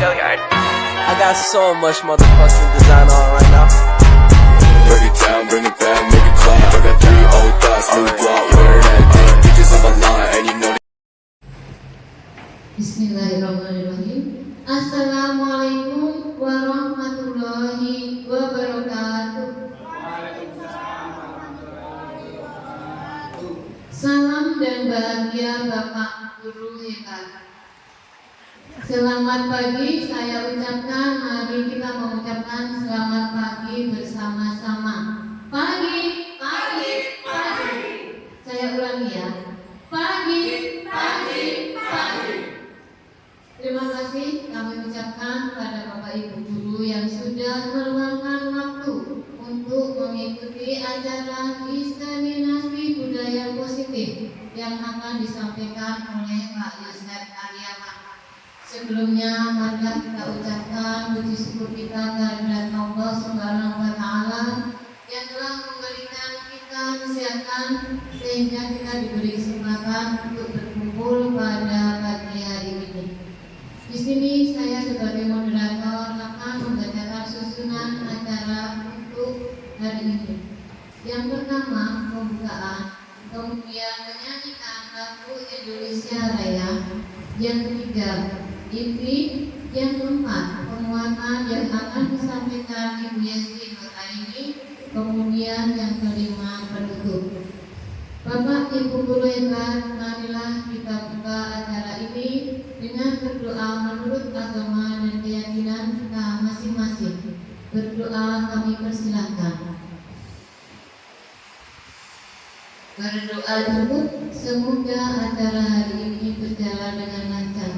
I got so much motherfucking design on right now. Break it down, bring it back, make it clap. I got 3 old thoughts, new block, wear that thing. Bitches on my line, and you know. Bismillahirrahmanirrahim. Assalamualaikum warahmatullahi wabarakatuh. Salam dan bahagia Bapak Guru hebat. Selamat pagi saya ucapkan, mari kita mengucapkan selamat pagi bersama-sama. Pagi, pagi, pagi. Saya ulangi ya. Pagi, pagi, pagi. Terima kasih kami ucapkan pada Bapak Ibu Guru yang sudah meluangkan waktu untuk mengikuti acara diseminasi budaya positif yang akan disampaikan oleh Pak Yosef Aryawan. Sebelumnya marilah kita ucapkan puji syukur kita kehadirat Allah Subhanahu wa Ta'ala yang telah memberikan kita kesehatan sehingga kita diberi kesempatan untuk berkumpul pada pagi hari ini. Di sini saya sebagai moderator akan membacakan susunan acara untuk hari ini. Yang pertama pembukaan, kemudian menyanyikan lagu Indonesia Raya. Yang ketiga inti, yang keempat penguatan yang akan disampaikan Ibu Yesti Nuraini, kemudian yang kelima penutup. Bapak Ibu Guru hebat, marilah kita buka acara ini dengan berdoa menurut agama dan keyakinan kita masing-masing. Berdoa kami persilahkan. Berdoa dulu, semoga acara hari ini berjalan dengan lancar.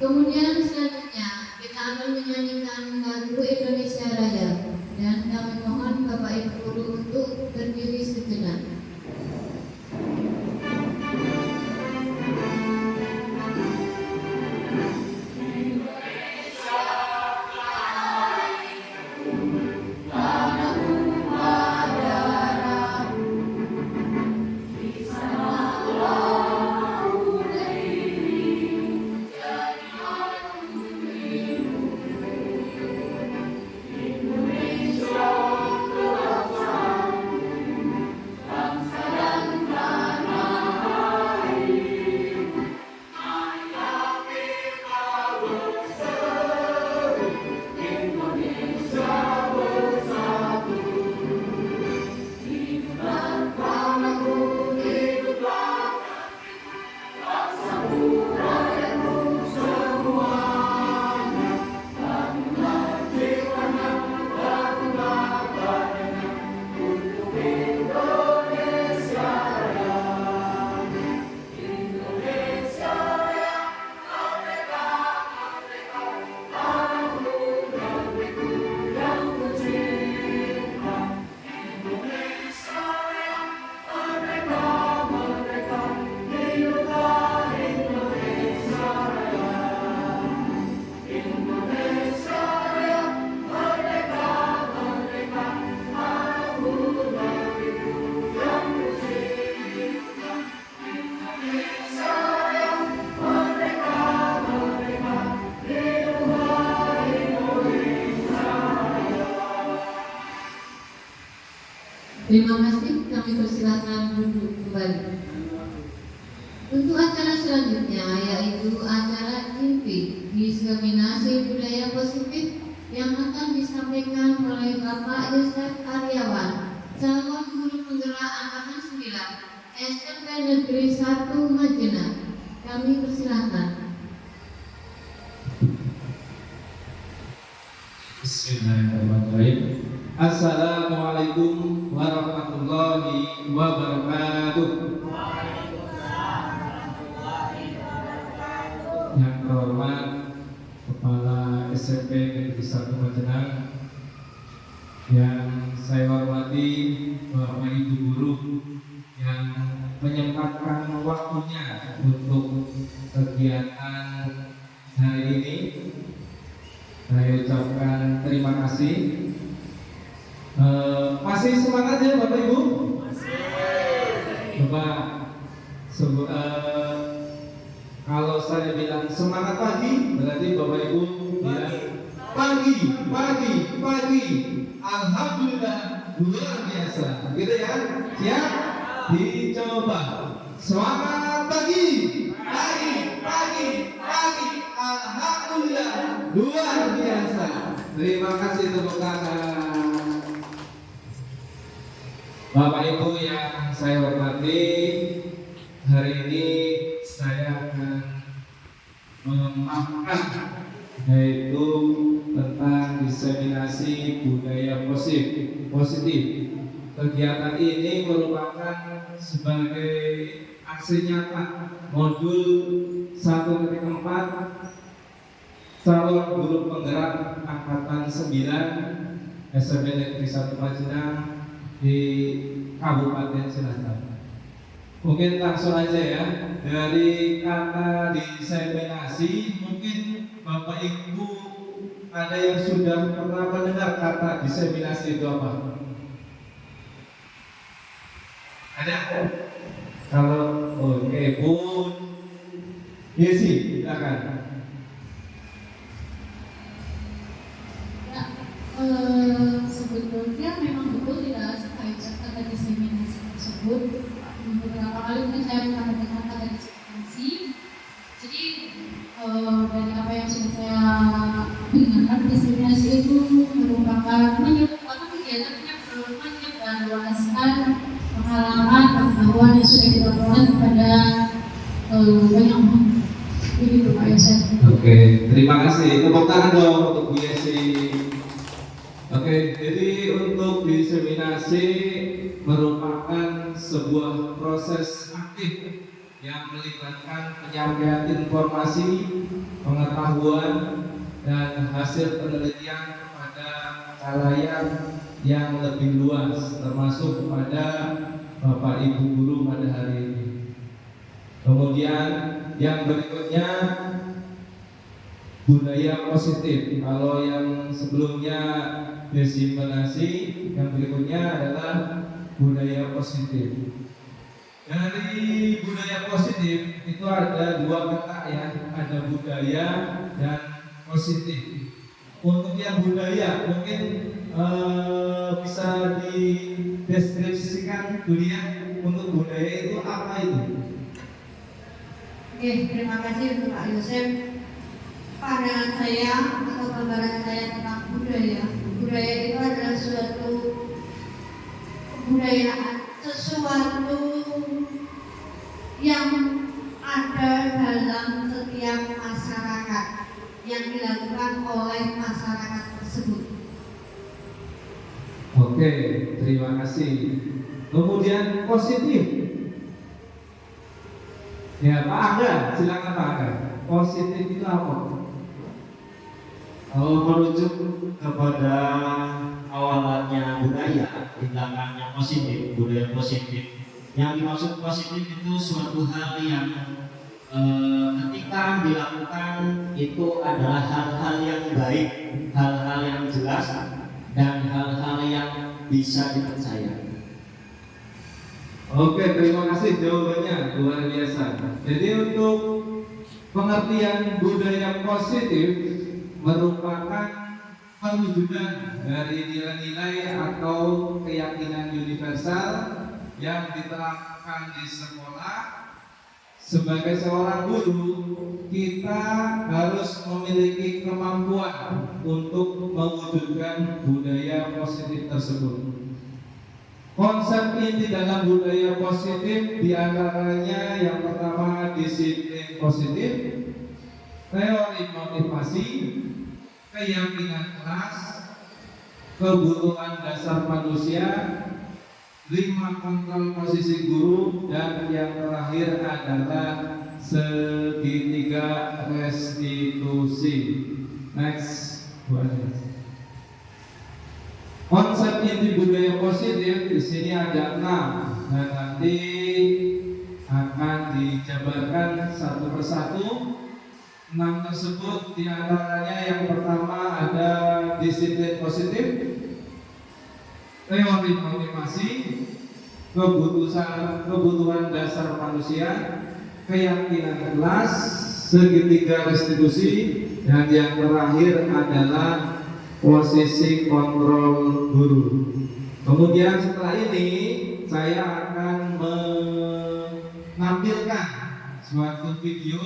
Kemudian selanjutnya kita akan menyanyikan lagu Indonesia Raya dan kami mohon Bapak Ibu Guru untuk berdiri sejenak. Terima kasih, kami persilakan duduk kembali. Untuk acara selanjutnya yaitu acara inti diseminasi budaya positif yang akan disampaikan oleh Bapak Yosef Aryawan, calon guru penggerak angkatan 9 SMP Negeri 1 Majenah. Kami persilakan. Bismillahirrahmanirrahim. Assalamualaikum warahmatullahi wabarakatuh. Yang terhormat Kepala SMP Negeri 1 Majenang, yang saya hormati Bapak Ibu Guru yang menyempatkan waktunya untuk kegiatan hari ini, saya ucapkan terima kasih. Masih semangat ya Bapak Ibu? Masih. Coba Kalau saya bilang semangat pagi, berarti Bapak Ibu bilang pagi. Alhamdulillah luar biasa. Gitu ya? Siap? Dicoba. Semangat pagi. Alhamdulillah luar biasa. Terima kasih tepuk tangan. Bapak Ibu yang saya hormati, hari ini saya akan memaparkan yaitu tentang diseminasi budaya positif. Kegiatan ini merupakan sebagai aksi nyata modul 1.4 calon guru penggerak angkatan 9 SMP Negeri 1 Pacitan di Kabupaten Cilacap. Mungkin langsung aja ya, dari kata diseminasi, mungkin Bapak Ibu ada yang sudah pernah mendengar kata diseminasi itu apa? Ada? Kalau oke, Bun Yesi, silakan. Sebetulnya memang betul tidak terkait kata diseminasi tersebut. Beberapa kali mungkin saya pernah mendengar kata diseminasi. Jadi dari apa yang sudah saya dengar, diseminasi itu merupakan kegiatannya menyebarluaskan pengalaman pengetahuan yang sudah dilakukan kepada banyak orang. Begitu Pak Yosef. Oke, terima kasih. Tepuk tangan dong untuk Bu Yesi. Oke, jadi untuk diseminasi merupakan sebuah proses aktif yang melibatkan penyampaian informasi, pengetahuan, dan hasil penelitian kepada khalayak yang lebih luas, termasuk kepada Bapak Ibu guru pada hari ini. Kemudian yang berikutnya budaya positif. Kalau yang sebelumnya diseminasi, yang berikutnya adalah budaya positif. Dari budaya positif itu ada dua kata ya, ada budaya dan positif. Untuk yang budaya mungkin bisa dideskripsikan dulu ya, untuk budaya itu apa itu? Oke, terima kasih untuk Pak Yosef. Pandangan saya atau gambaran saya tentang budaya. Budaya itu adalah suatu kebudayaan, sesuatu yang ada dalam setiap masyarakat yang dilakukan oleh masyarakat tersebut. Oke, terima kasih. Kemudian positif. Ya, Pak Angga, silakan Pak Angga. Positif itu apa? Merujuk kepada awalannya budaya, di belakangnya positif, budaya positif. Yang dimaksud positif itu suatu hal yang ketika dilakukan itu adalah hal-hal yang baik, hal-hal yang jelas, dan hal-hal yang bisa dipercaya. Oke, terima kasih jawabannya, luar biasa. Jadi untuk pengertian budaya positif merupakan perwujudan dari nilai-nilai atau keyakinan universal yang diterapkan di sekolah. Sebagai seorang guru, kita harus memiliki kemampuan untuk mewujudkan budaya positif tersebut. Konsep inti dalam budaya positif diantaranya yang pertama disiplin positif, teori motivasi, keyakinan keras, kebutuhan dasar manusia, 5 kontrol posisi guru, dan yang terakhir adalah segitiga restitusi. Next. Konsep inti budaya positif di sini ada 6 dan nanti akan dijabarkan satu persatu. 6 tersebut diantaranya yang pertama ada disiplin positif, teori motivasi, kebutuhan dasar manusia, keyakinan kelas, segitiga restitusi, dan yang terakhir adalah posisi kontrol guru. Kemudian setelah ini saya akan menampilkan suatu video,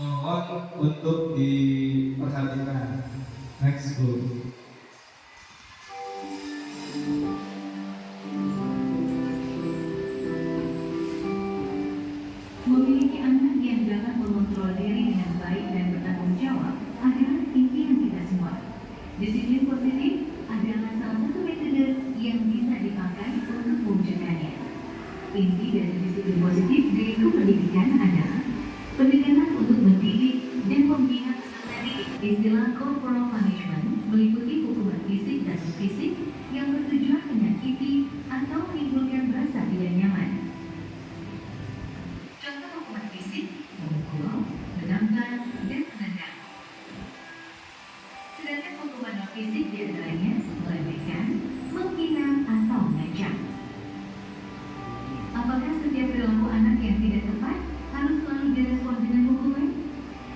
mohon untuk diperhatikan. Next, Bu. Memiliki anak yang dapat mengontrol diri dengan baik dan bertanggung jawab adalah impian kita semua. Disiplin positif adalah salah satu metode yang bisa dipakai untuk mewujudkannya. Inti dari disiplin positif di pendidikan adalah pendekatan untuk mendidik dan membina peserta didik. Istilah corporal punishment meliputi hukuman fisik dan non-fisik yang bertujuan menyakiti atau menimbulkan rasa tidak nyaman. Contoh hukuman fisik, memukul, menendang, dan menendang. Sedangkan hukuman non-fisik diantaranya meremehkan, menghina, atau mengancam. Apakah setiap perilaku anak yang tidak tepat harus selalu direspon dengan hukuman?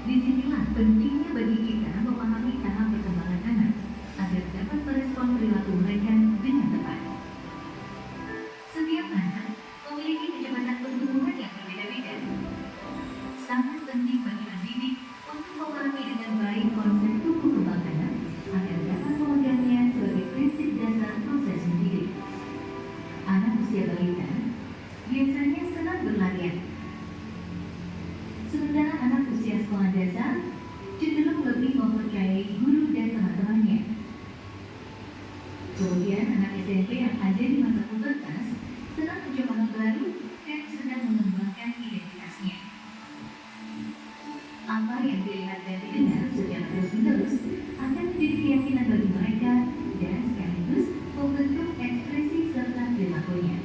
Disinilah pentingnya bagi kita memahami tahap perkembangan anak agar dapat merespon perilaku mereka dengan tepat. Setiap anak memiliki kecepatan pertumbuhan yang berbeda-beda. Sangat penting bagi pendidik untuk memahami dengan baik konsep tumbuh kembang anak agar dapat memegangnya sebagai prinsip dasar proses mendidik. Anak usia balita biasanya senang berlarian. Sementara anak usia sekolah dasar cenderung lebih mempercayai guru dan teman-temannya. Kemudian anak SMP yang ada di masa pubertas senang mencoba hal baru dan sedang mengembangkan identitasnya. Apa yang dilihat dan didengar secara terus-menerus akan menjadi keyakinan bagi mereka dan sekaligus membentuk ekspresi serta perilakunya.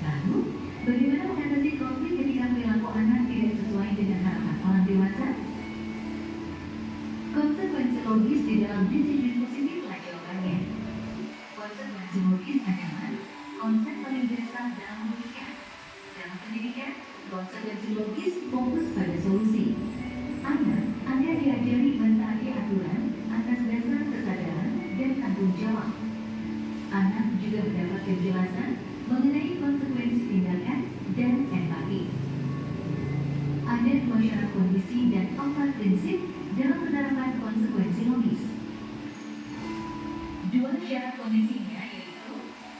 Lalu, bagaimana mengatasi konflik ketika perilaku anak tidak sesuai dengan harapan orang dewasa? Konsekuensi logis di dalam disiplin positiflah jawabannya. Konsekuensi logis adalah konsep paling dasar dalam pendidikan. Dalam pendidikan, konsekuensi logis fokus pada solusi. Anak Anda diajari mentaati aturan atas dasar kesadaran dan tanggung jawab. Anak juga mendapat penjelasan mengenai konsekuensi tindakan dan empati. Ada dua syarat kondisi dan 4 prinsip dalam penerapan konsekuensi logis. Dua syarat kondisinya yaitu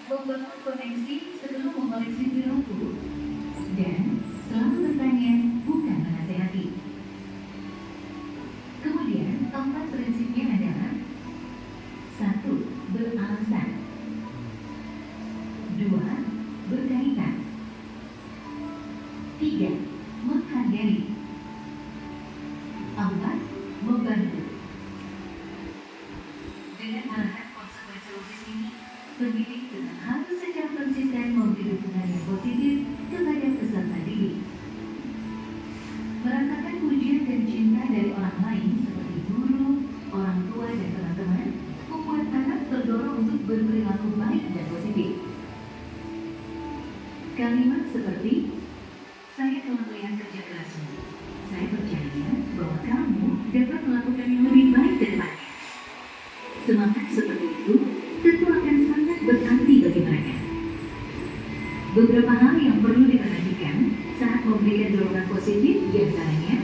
membangun koneksi sebelum mengoreksi perilaku dan selalu bertanya, bukan menasehati. Kemudian 4 prinsipnya adalah 1. Beralasan, 2. Berkaitan, 3. Menghargai, 4. Membantu. Dengan arahan konsekuensi logis ini, pendidik tetap harus secara konsisten memberi dukungan yang positif kepada peserta didik. Merasakan pujian dan cinta dari orang lain seperti guru, orang tua, dan teman-teman membuat anak terdorong untuk berperilaku baik dan positif. Kalimat seperti, saya telah melihat kerja kerasmu. Saya percaya bahwa kamu dapat melakukan yang lebih baik ke depannya. Semangat seperti itu tentu akan sangat berarti bagi mereka. Beberapa hal yang perlu diperhatikan saat memberikan dorongan positif diantaranya,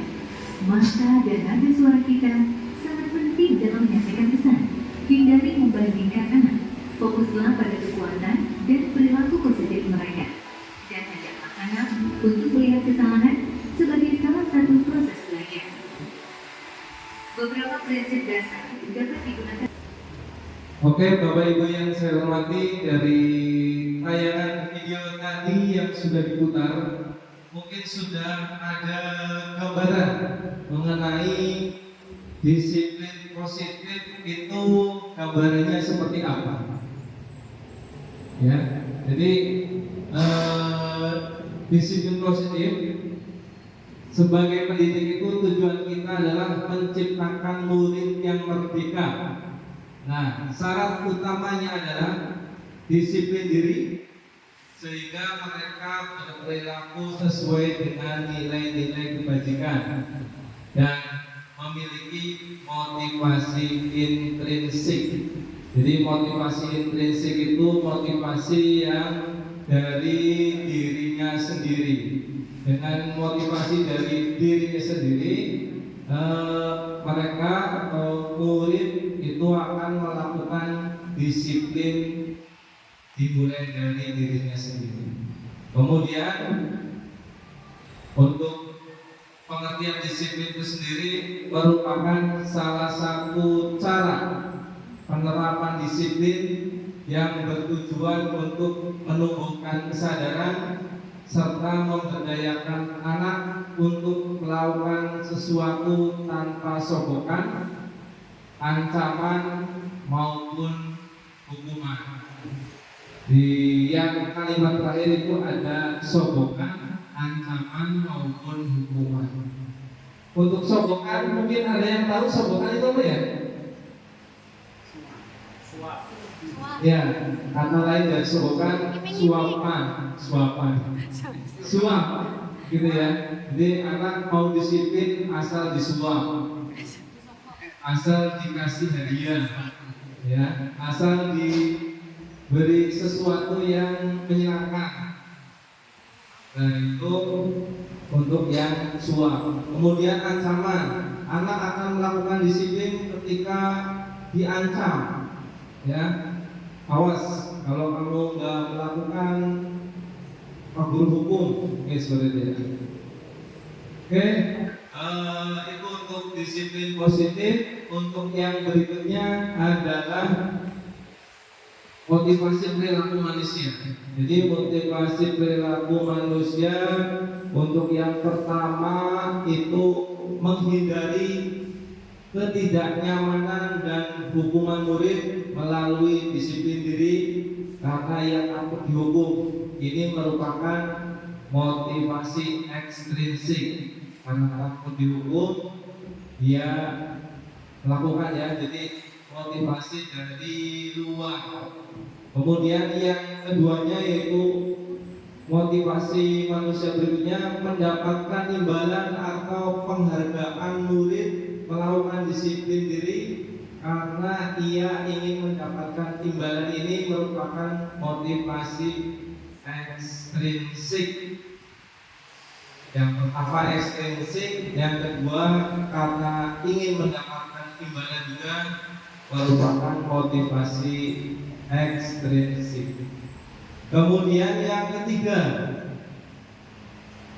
mata dan nada suara kita sangat penting dalam menyampaikan pesan. Hindari membandingkan anak, fokuslah pada kekuatan dan perilaku positif mereka. Dan ajaklah anak untuk melihat kesalahan sebagai salah satu proses belajar. Beberapa prinsip dasar dapat digunakan. Oke, Bapak Ibu yang saya hormati, dari tayangan video tadi yang sudah diputar, mungkin sudah ada gambaran mengenai disiplin positif itu gambarannya seperti apa. Ya, jadi disiplin positif sebagai pendidik itu tujuan kita adalah menciptakan murid yang merdeka. Nah, syarat utamanya adalah disiplin diri, sehingga mereka berperilaku sesuai dengan nilai-nilai kebajikan dan memiliki motivasi intrinsik. Jadi motivasi intrinsik itu motivasi yang dari dirinya sendiri. Dengan motivasi dari dirinya sendiri, mereka atau murid itu akan melakukan disiplin dimulai dari dirinya sendiri. Kemudian untuk pengertian disiplin itu sendiri merupakan salah satu cara penerapan disiplin yang bertujuan untuk menumbuhkan kesadaran serta memberdayakan anak untuk melakukan sesuatu tanpa sogokan, ancaman maupun hukuman. Di yang kalimat terakhir itu ada sogokan, ancaman maupun hukuman. Untuk sogokan mungkin ada yang tahu sogokan itu apa ya? Ya, kata lain dari sogokan suapan, gitu ya. Jadi anak mau disiplin asal disuap, asal dikasih hadiah, ya, asal diberi sesuatu yang menyenangkan. Nah itu untuk yang suap. Kemudian ancaman, anak akan melakukan disiplin ketika diancam, ya. Awas kalau kamu nggak melakukan kabur hukum, seperti itu. Oke, itu untuk disiplin positif. Untuk yang berikutnya adalah motivasi perilaku manusia. Jadi motivasi perilaku manusia untuk yang pertama itu menghindari ketidaknyamanan dan hukuman murid melalui disiplin diri karena ia takut dihukum. Ini merupakan motivasi ekstrinsik, karena takut dihukum dia melakukan, ya. Jadi motivasi dari luar. Kemudian yang keduanya yaitu motivasi manusia berikutnya mendapatkan imbalan atau penghargaan murid melakukan disiplin diri karena ia ingin mendapatkan imbalan. Ini merupakan motivasi ekstrinsik. Yang pertama ekstrinsik, yang kedua karena ingin mendapatkan imbalan juga merupakan motivasi ekstrinsik. Kemudian yang ketiga,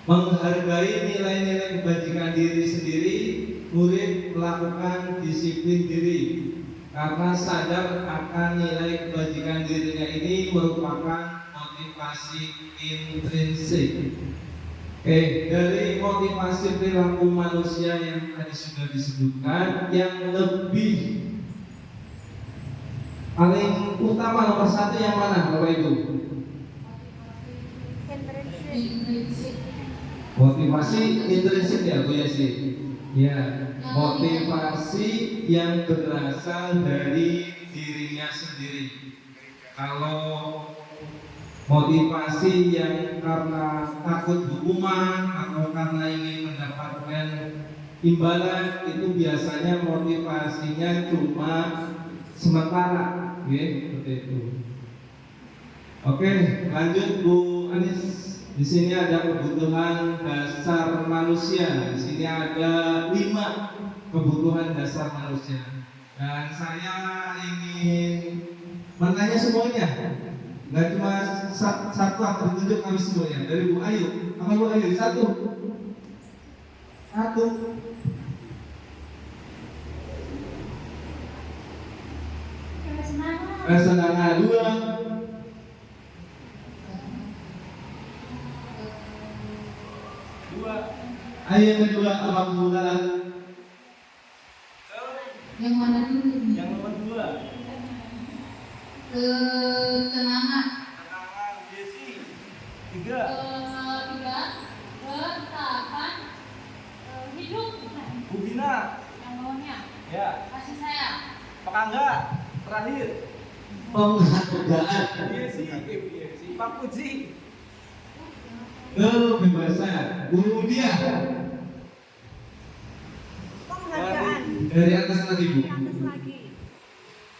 menghargai nilai-nilai kebajikan diri sendiri. Murid melakukan disiplin diri karena sadar akan nilai kebajikan dirinya. Ini merupakan motivasi intrinsik. Oke, dari motivasi perilaku manusia yang tadi sudah disebutkan, yang lebih paling utama nomor satu yang mana, Bapak Ibu? Motivasi intrinsik, ya Bu Yasi. Ya, motivasi yang berasal dari dirinya sendiri. Kalau motivasi yang karena takut hukuman atau karena ingin mendapatkan imbalan, itu biasanya motivasinya cuma sementara, ya, seperti itu. Oke, lanjut Bu Anis. Di sini ada kebutuhan dasar manusia. Di sini ada 5 kebutuhan dasar manusia. Dan saya ingin menanya semuanya. Nggak cuma satu atau ditunjuk kami semuanya. Dari Bu Ayu. Apa Bu Ayu? Satu. Kesenangan. 2. Ayo yang kedua, alhamdulillah. Yang mana dulu? Yang nomor 2. Ketenangan. Jesi. 3. Bertahan hidup. Bu Bina. Yang bawahnya Ya. kasih sayang. Pak Angga. Terakhir. penghargaan, kebebasan. Kemudian Penghargaan. dari atas lagi Bu. Atas lagi.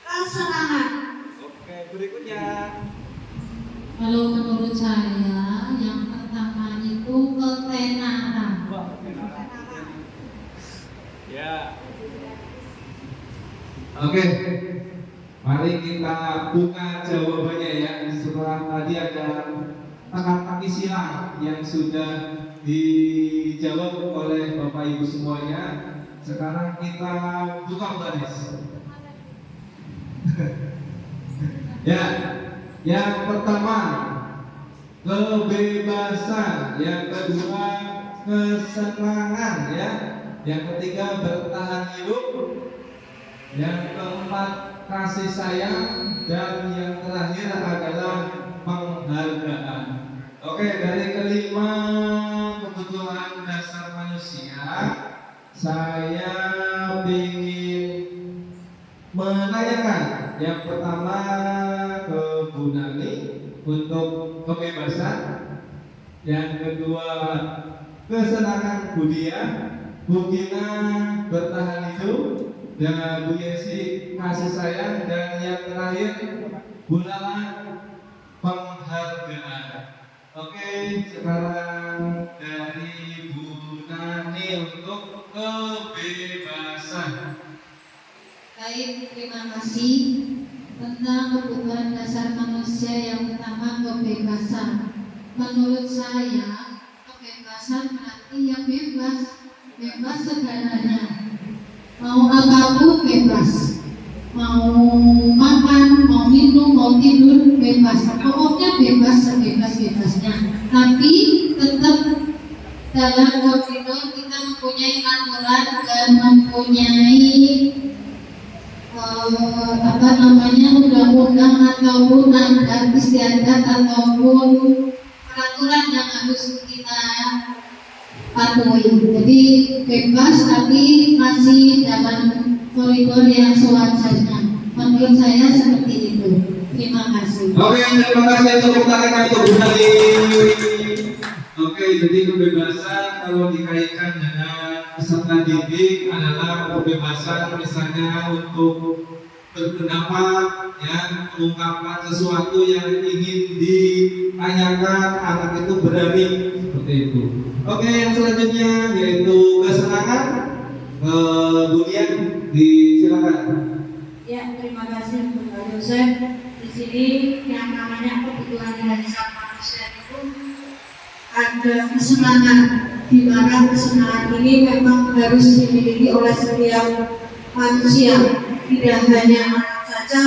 Kesenangan. Oke, berikutnya. Kalau menurut saya yang pertama itu ketenaran. Ya. Oke. Mari kita buka jawabannya ya. Setelah tadi ada teka-teki silang yang sudah dijawab oleh Bapak Ibu semuanya. Sekarang kita buka baris. Ya, yang pertama kebebasan, yang kedua kesenangan ya, yang ketiga bertahan hidup, yang keempat kasih sayang, dan yang terakhir adalah penghargaan. Oke, dari kelima kebutuhan dasar manusia, saya ingin menanyakan yang pertama ke Bu Nani untuk kebebasan, yang kedua kesenangan Bu Dia, Bu Gina bertahan hidup, dan Bu Yesi kasih sayang, dan yang terakhir Bu Lala penghargaan. Oke, sekarang dari Bu Nani untuk kebebasan. Baik, terima kasih. Tentang kebutuhan dasar manusia yang pertama kebebasan. Menurut saya, kebebasan berarti yang bebas, bebas segalanya. Mau apapun bebas. Mau makan, mau minum, mau tidur bebas. Pokoknya bebas sebebas-bebasnya. Tapi tetap dalam koridor kita mempunyai aturan dan mempunyai undang-undang ataupun adat istiadat ataupun peraturan yang harus kita patuhi. Jadi bebas tapi masih dalam koridor yang sewajarnya. Menurut saya seperti itu. Terima kasih. Oke, terima kasih untuk tangan untuk Bu Nani. Oke, jadi kebebasan kalau dikaitkan dengan peserta didik adalah kebebasan misalnya untuk berpendapat, ya, mengungkapkan sesuatu yang ingin ditanyakan, anak itu berani seperti itu. Oke, yang selanjutnya yaitu kesenangan. Bu Dian, silakan. Ya, terima kasih Pak Yosef. Di sini yang namanya kebutuhan dasar manusia itu ada kesenangan, di mana kesenangan ini memang harus dimiliki oleh setiap manusia, tidak hanya anak saja,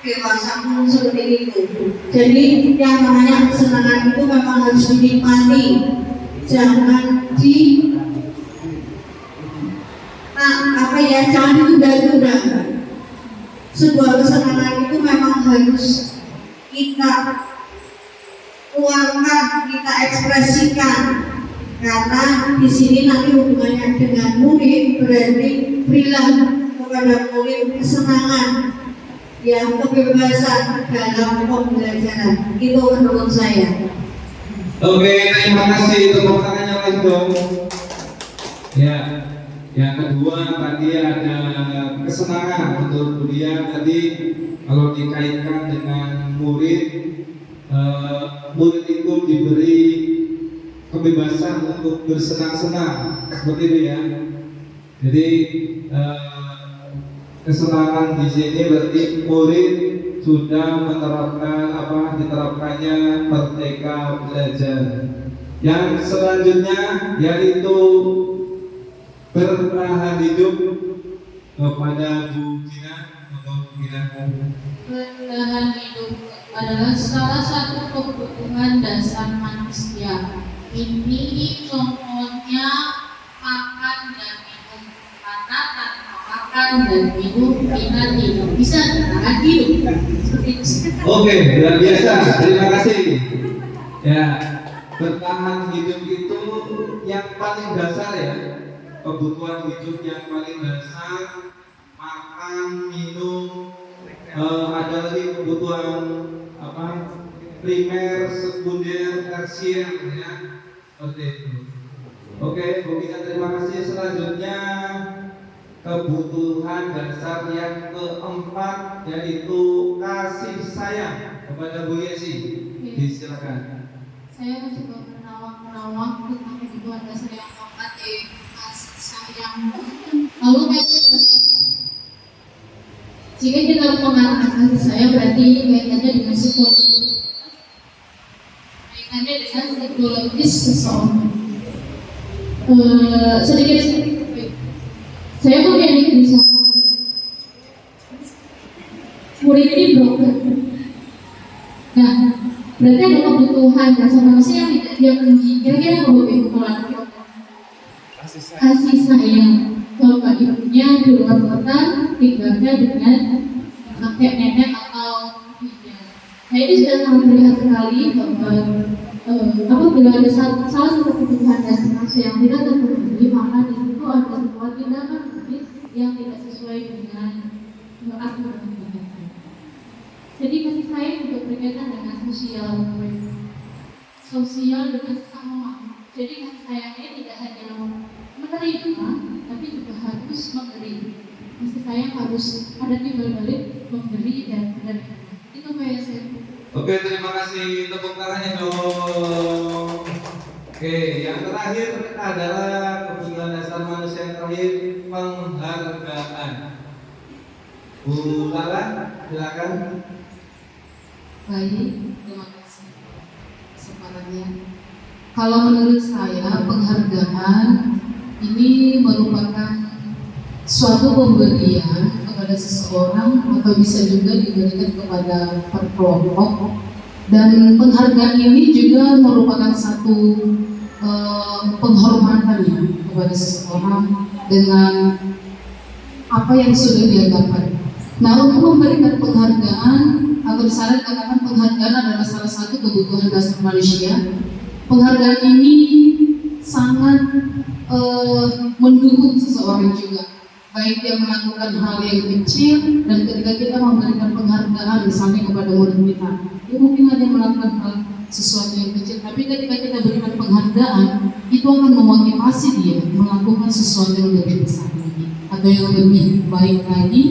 dewasa pun seperti itu. Jadi yang namanya kesenangan itu memang harus dinikmati, jangan jangan ditunda-tunda. Sebuah kesenangan itu memang harus kita keluarkan, kita ekspresikan, karena di sini nanti hubungannya dengan murid, berarti berilah kepada murid kesenangan, yang kebebasan dalam pembelajaran. Itu menurut saya. Oke, terima kasih. Tepuk tangannya lagi dong. Ya, yang kedua tadi ada kesenangan untuk kuliah. Tadi kalau dikaitkan dengan murid, murid itu diberi kebebasan untuk bersenang-senang, seperti itu ya. Jadi kesenangan di sini berarti murid sudah menerapkan diterapkannya merdeka belajar. Yang selanjutnya yaitu bertahan hidup kepada Bu Gina. Bertahan hidup adalah salah satu kebutuhan dasar manusia. Ini contohnya makan dan minum. Karena tanpa makan dan minum kita tidak bisa bertahan hidup. Seperti itu. Oke, luar biasa. Terima kasih. Ya, bertahan hidup itu yang paling dasar ya. Kebutuhan hidup yang paling dasar, makan, minum, ada lagi kebutuhan apa primer, sekunder, tersier ya, seperti itu. Oke, Bu Gita, terima kasih. Selanjutnya kebutuhan dasar yang keempat yaitu kasih sayang kepada Bu Yesi. Silakan. Saya mencoba merawat tentang kebutuhan dasar yang keempat, yaitu kasih sayang. Lalu jika kita mengatakan kasih sayang, berarti kaitannya dengan psikologi, kaitannya dengan psikologis seseorang. Sedikit saya memiliki di sana murid ini broken. Nah, berarti ada kebutuhan dasar manusia yang tidak dia penuhi. Kira-kira kebutuhan kasih sayang bapak ibunya di luar kota, tinggalnya dengan kakek nenek atau ibunya. Nah, ini sudah sangat terlihat sekali bahwa apabila ada salah satu kebutuhan dasar manusia yang tidak terpenuhi, maka di situ ada sebuah tindakan yang tidak sesuai dengan aturan negara. Jadi kasih sayang juga berkaitan dengan sosial dengan sesama. Jadi kasih sayang ini tidak hanya menerima, tapi juga harus memberi. Kasih sayang harus ada timbal balik memberi dan menerima. Itu kayak saya. Oke, terima kasih, tepuk tangannya dong. Oke, yang terakhir adalah kebutuhan dasar manusia yang terakhir, penghargaan. Bu Lala, silakan. Baik, terima kasih kesempatannya. Kalau menurut saya penghargaan ini merupakan suatu pemberian kepada seseorang atau bisa juga diberikan kepada kelompok, dan penghargaan ini juga merupakan satu penghormatan ya kepada seseorang dengan apa yang sudah dia dapat. Nah, untuk memberikan penghargaan atau misalnya dikatakan penghargaan adalah salah satu kebutuhan dasar manusia. Penghargaan ini sangat mendukung seseorang juga, baik dia melakukan hal yang kecil, dan ketika kita memberikan penghargaan misalnya kepada murid kita, dia mungkin hanya melakukan hal sesuatu yang kecil, tapi ketika kita berikan penghargaan, itu akan memotivasi dia melakukan sesuatu yang lebih besar lagi atau yang lebih baik lagi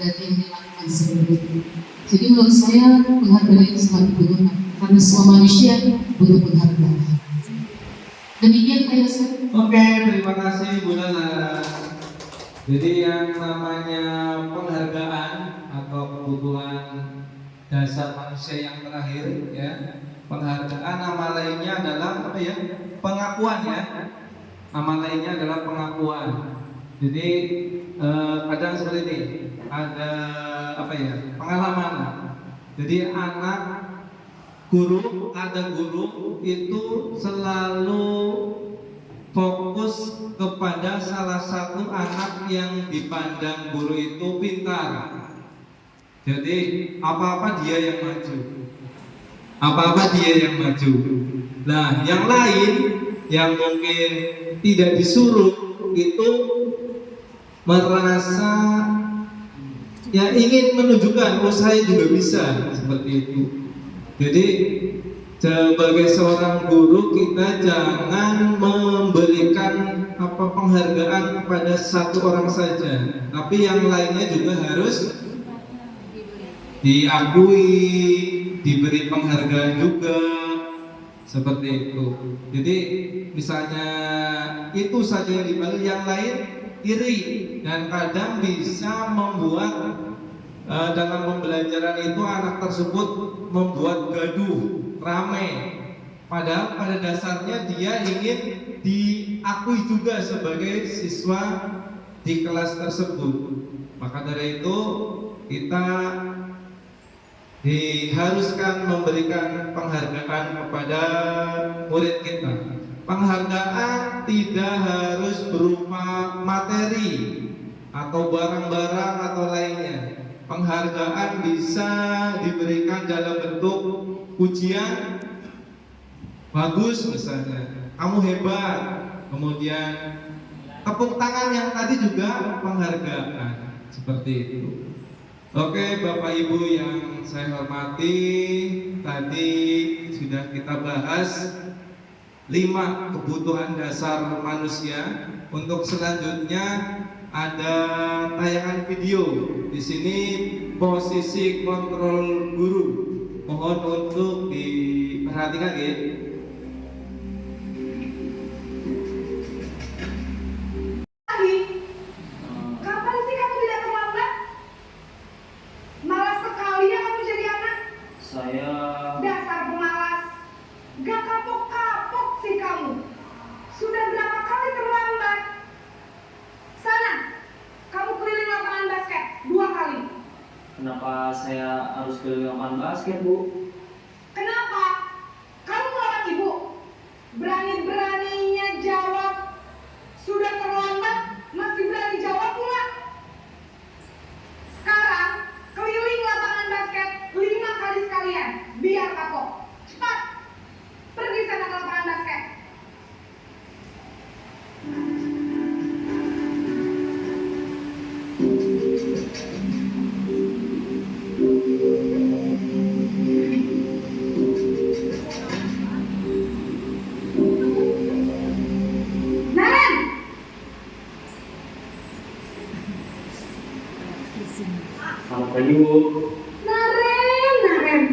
dari yang dilakukan sebelumnya. Jadi menurut saya penghargaan itu sangat dibutuhkan karena semua manusia butuh penghargaan. Demikian saya. Oke, terima kasih Bu Nana. Jadi yang namanya penghargaan atau kebutuhan dasar manusia yang terakhir ya, penghargaan nama lainnya adalah apa ya? Pengakuan ya. Nama lainnya adalah pengakuan. Jadi kadang seperti ini, ada apa ya? Pengalaman. Jadi ada guru itu selalu fokus kepada salah satu anak yang dipandang guru itu pintar. Jadi apa-apa dia yang maju. Nah, yang lain yang mungkin tidak disuruh itu merasa ya ingin menunjukkan, oh saya juga bisa, seperti itu. Jadi sebagai seorang guru kita jangan memberikan penghargaan kepada satu orang saja, tapi yang lainnya juga harus diakui, diberi penghargaan juga, seperti itu. Jadi misalnya itu saja yang dibalik, yang lain iri, dan kadang bisa membuat dalam pembelajaran itu anak tersebut membuat gaduh, ramai. Padahal pada dasarnya dia ingin diakui juga sebagai siswa di kelas tersebut. Maka dari itu kita diharuskan memberikan penghargaan kepada murid kita. Penghargaan tidak harus berupa materi atau barang-barang atau lainnya. Penghargaan bisa diberikan dalam bentuk pujian, bagus misalnya, kamu hebat, kemudian tepuk tangan yang tadi juga penghargaan, seperti itu. Oke, Bapak Ibu yang saya hormati, tadi sudah kita bahas 5 kebutuhan dasar manusia. Untuk selanjutnya ada tayangan video. Di sini posisi kontrol guru. Mohon untuk diperhatikan ya. Kapan sih kamu tidak terlambat? Malas sekali ya kamu jadi anak. Saya Dasar pemalas. Gak kapok-kapok sih kamu. Sudah berapa kali terlambat? Sana, kamu keliling lapangan basket 2 kali. kenapa saya harus keliling lapangan basket, Bu? Kenapa? Kamu melawan ibu. Berani-beraninya jawab. Sudah terlambat, masih berani jawab pula. Sekarang, keliling lapangan basket 5 kali sekalian. Biar kapok. Cepat. Pergi sana ke lapangan basket. Naren! Selamat pagi, Bu. Naren,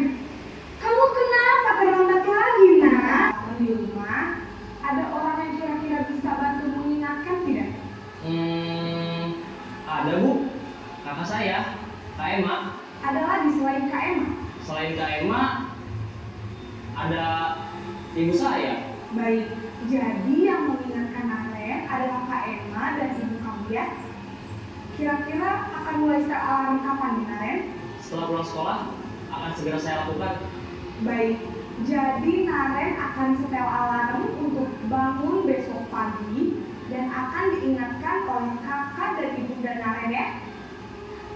kamu kenapa terlambat lagi, Nak? Di rumah ada orang yang kira-kira bisa bantu mengingatkan tidak? Ada, Bu. Kakak saya, Kak Emma. Ada lagi selain Kak Emma? Selain Kak Emma, ada ibu saya. Baik, jadi yang mengingatkan Naren adalah Kak Emma dan ibu kamu ya. Kira-kira akan mulai setel alarm kapan nih, Naren? Setelah pulang sekolah, akan segera saya lakukan. Baik, jadi Naren akan setel alarm untuk bangun besok pagi dan akan diingatkan oleh kakak dan ibu dan Naren ya.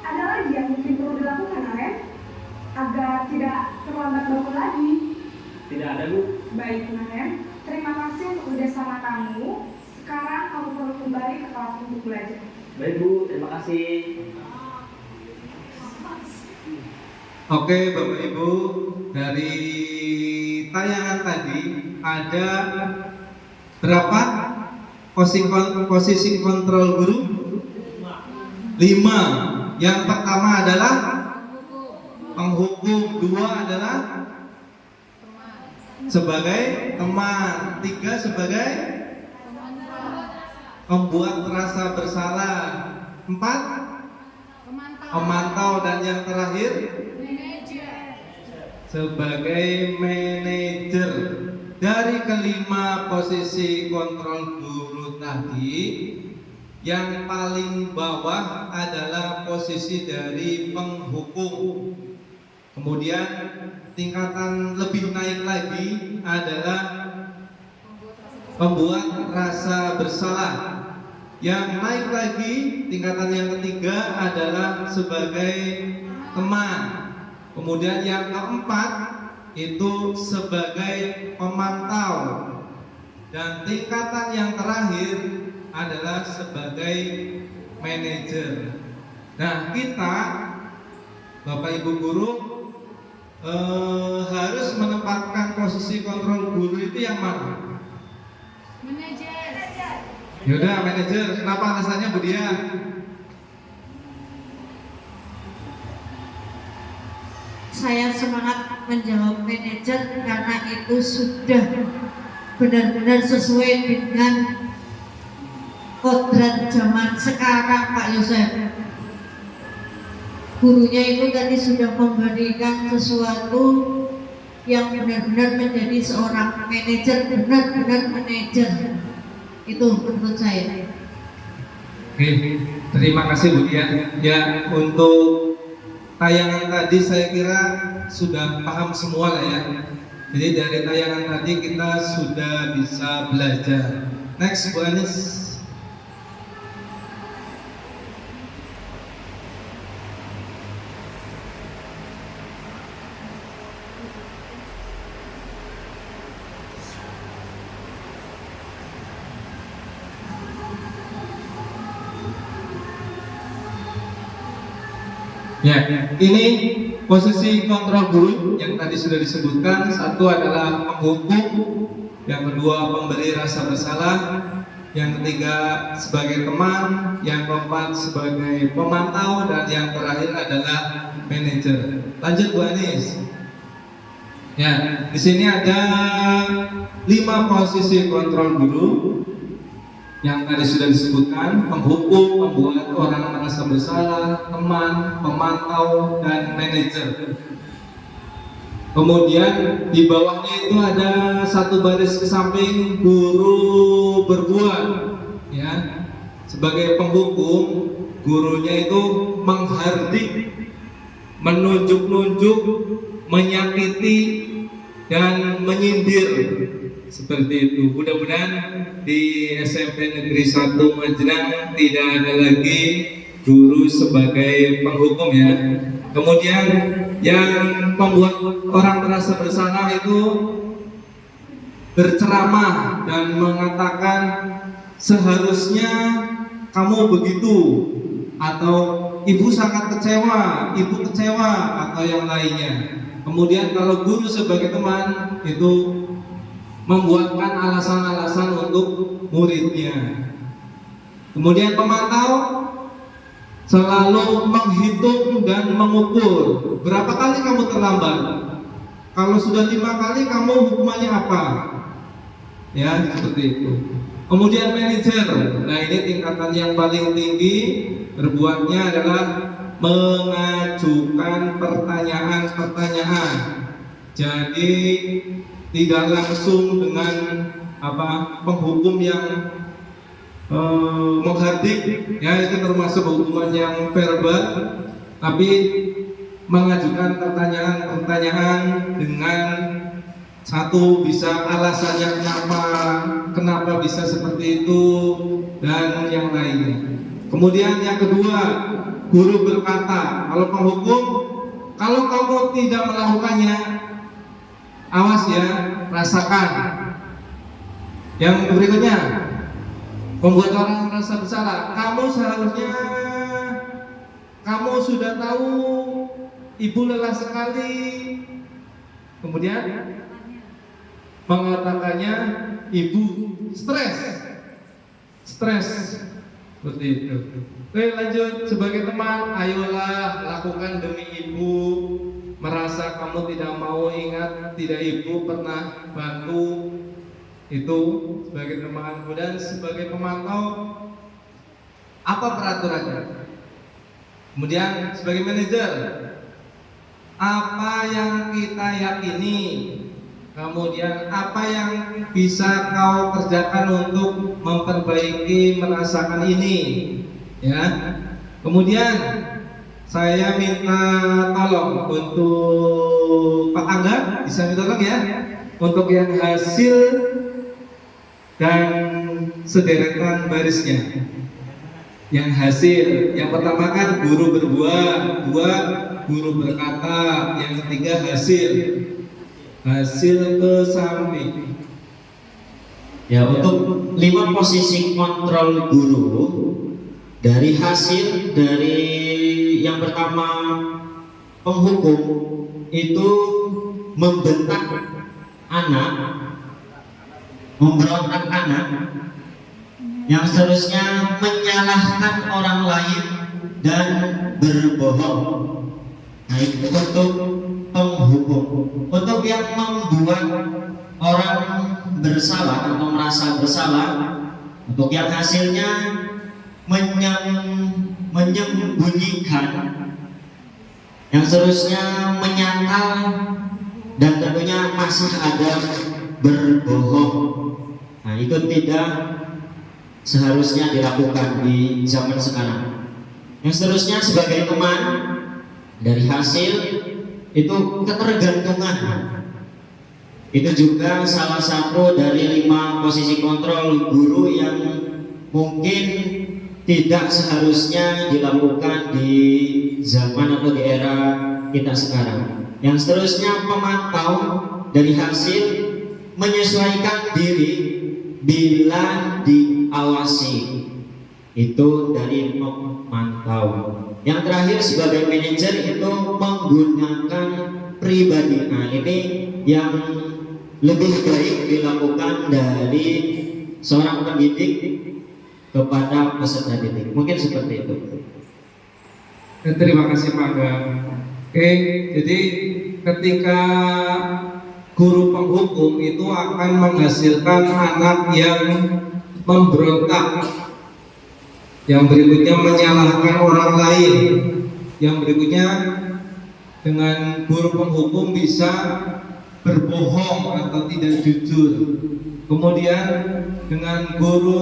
Ada lagi yang mungkin perlu dilakukan, Naren? Agar tidak terlambat bangun lagi. Tidak ada, Bu. Baik, Naren. Terima kasih untuk kerjasama kamu. Sekarang kamu perlu kembali ke kelas untuk belajar. Baik, Bu. Terima kasih. Oke, Bapak Ibu, dari tayangan tadi ada berapa posisi kontrol guru? 5. Yang pertama adalah penghukum, 2 adalah sebagai teman, 3 sebagai membuat rasa bersalah, 4 pemantau, dan yang terakhir sebagai manajer. Dari kelima posisi kontrol guru tadi, yang paling bawah adalah posisi dari penghukum. Kemudian tingkatan lebih naik lagi adalah pembuat rasa bersalah. Yang naik lagi tingkatan yang ketiga adalah sebagai teman. Kemudian yang keempat itu sebagai pemantau. Dan tingkatan yang terakhir adalah sebagai manajer. Nah, kita Bapak Ibu guru harus menempatkan posisi kontrol guru itu yang mana? Yaudah, manajer. Kenapa alasannya, Bu Dia? Saya semangat menjawab manajer karena itu sudah benar-benar sesuai dengan kodrat zaman sekarang, Pak Yosef. Gurunya itu tadi sudah memberikan sesuatu yang benar-benar menjadi seorang manajer, benar-benar manajer. Itu menurut saya. Oke, terima kasih Bu Dia. Ya, untuk tayangan tadi saya kira sudah paham semua lah ya. Jadi dari tayangan tadi kita sudah bisa belajar. Next, Bu Anis. Ya, ini posisi kontrol guru yang tadi sudah disebutkan. Satu adalah penghukum, yang kedua pemberi rasa bersalah, yang ketiga sebagai teman, yang keempat sebagai pemantau, dan yang terakhir adalah manajer. Lanjut Bu Anis. Ya, di sini ada 5 posisi kontrol guru yang tadi sudah disebutkan: penghukum, pembuat orang merasa bersalah, teman, pemantau, dan manajer. Kemudian di bawahnya itu ada satu baris ke samping, guru berbuat. Ya, sebagai penghukum, gurunya itu menghardik, menunjuk-nunjuk, menyakiti, dan menyindir. Seperti itu. Mudah-mudahan di SMP Negeri 1 Majenang tidak ada lagi guru sebagai penghukum ya. Kemudian yang membuat orang merasa bersalah itu berceramah dan mengatakan seharusnya kamu begitu, atau ibu sangat kecewa, ibu kecewa, atau yang lainnya. Kemudian kalau guru sebagai teman itu membuatkan alasan-alasan untuk muridnya. Kemudian pemantau selalu menghitung dan mengukur berapa kali kamu terlambat. Kalau sudah 5 kali, kamu hukumannya apa? Ya, seperti itu. Kemudian manajer, nah ini tingkatan yang paling tinggi, berbuatnya adalah mengajukan pertanyaan-pertanyaan. Jadi tidak langsung dengan penghukum yang menghardik, ya itu termasuk hukuman yang verbal, tapi mengajukan pertanyaan-pertanyaan dengan satu bisa alasannya kenapa bisa seperti itu, dan yang lainnya. Kemudian yang kedua, guru berkata, kalau penghukum, kalau kamu tidak melakukannya, awas ya, rasakan. Yang berikutnya, membuat orang merasa bersalah. Kamu seharusnya, kamu sudah tahu ibu lelah sekali. Kemudian mengatakannya ibu stres, seperti itu. Oke, lanjut. Sebagai teman, ayolah lakukan demi ibu. Merasa kamu tidak mau, ingat tidak ibu pernah bantu itu sebagai teman. Kemudian sebagai pemantau, apa peraturannya? Kemudian sebagai manajer, apa yang kita yakini, kemudian apa yang bisa kau kerjakan untuk memperbaiki merasakan ini, ya. Kemudian saya minta tolong untuk Pak Angga, bisa minta tolong ya, untuk yang hasil dan sederetan barisnya. Yang hasil, yang pertama kan guru berbuat, 2 guru berkata, yang ketiga hasil ke samping. Ya, untuk 5 posisi kontrol guru, dari hasil, dari yang pertama penghukum itu membentak anak, memberontak anak. Yang seterusnya menyalahkan orang lain dan berbohong. Nah, itu untuk penghukum. Untuk yang membuat orang bersalah atau merasa bersalah, untuk yang hasilnya menyembunyikan, yang seterusnya menyangkal, dan tentunya masih ada berbohong. Nah, itu tidak seharusnya dilakukan di zaman sekarang. Yang seterusnya sebagai teman, dari hasil itu ketergantungan. Itu juga salah satu dari 5 posisi kontrol guru yang mungkin tidak seharusnya dilakukan di zaman atau di era kita sekarang. Yang seterusnya pemantau, dari hasil menyesuaikan diri bila diawasi. Itu dari pemantau. pemantau. Yang terakhir sebagai manajer itu menggunakan pribadi. Nah, ini yang lebih baik dilakukan dari seorang pendidik kepada peserta didik. Mungkin seperti itu. Terima kasih Pak Aga. Oke, jadi ketika guru penghukum itu akan menghasilkan anak yang memberontak, yang berikutnya menyalahkan orang lain, yang berikutnya dengan guru penghukum bisa berbohong atau tidak jujur. Kemudian dengan guru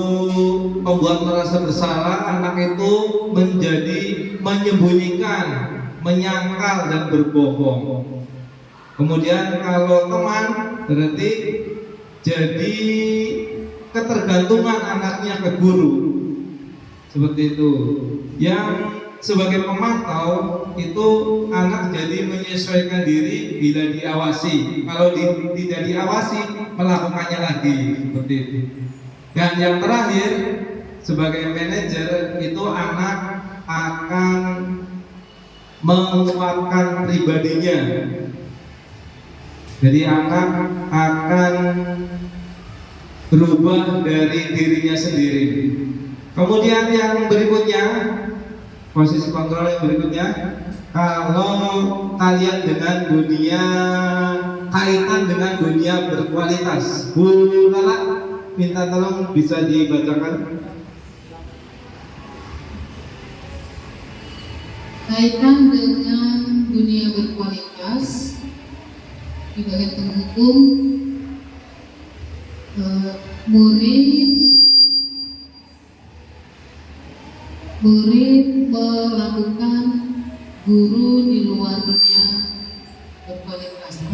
membuat merasa bersalah, anak itu menjadi menyembunyikan, menyangkal dan berbohong. Kemudian kalau teman berarti jadi ketergantungan anaknya ke guru. Seperti itu. Yang sebagai pemantau itu anak jadi menyesuaikan diri bila diawasi. Kalau tidak diawasi melakukannya lagi, seperti itu. Dan yang terakhir sebagai manajer itu anak akan menguatkan pribadinya. Jadi anak akan berubah dari dirinya sendiri. Kemudian yang berikutnya, posisi kontrol yang berikutnya, kalau kalian dengan dunia, kaitan dengan dunia berkualitas, Bu Lala minta tolong bisa dibacakan. Kaitan dengan dunia berkualitas di bagian penghukum, murid melakukan guru di luar dunia berkualitas,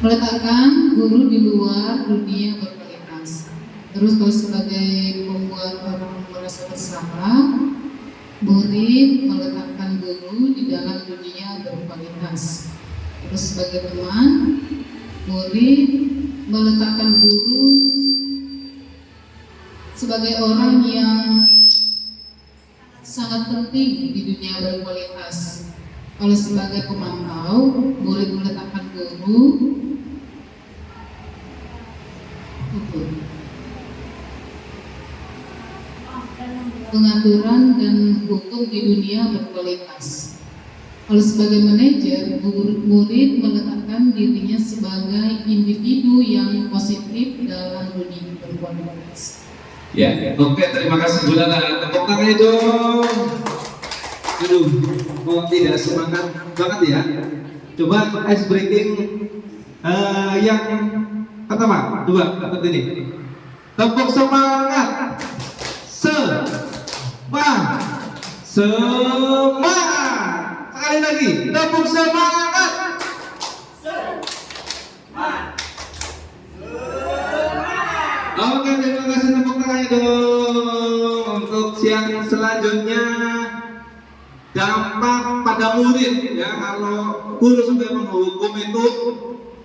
meletakkan guru di luar dunia berkualitas. Terus kalau sebagai membuat orang merasa bersalah, murid meletakkan guru di dalam dunia berkualitas. Terus sebagai teman, murid meletakkan guru sebagai orang yang sangat penting di dunia berkualitas. Kalau sebagai pemantau, murid meletakkan guru pengaturan dan hukum di dunia berkualitas. Kalau sebagai manajer, murid meletakkan dirinya sebagai individu yang positif dalam dunia berkualitas. Ya, oke, terima kasih Bu Lala. Tepuk tangannya dong. Aduh, kok tidak semangat banget ya. Coba ice breaking yang pertama, dua, seperti ini. Tepuk semangat. Semangat. Sekali lagi, tepuk semangat. Oke, terima kasih, tepuk tangannya dong. Untuk siang selanjutnya, dampak pada murid ya. Kalau guru sebagai penghukum itu,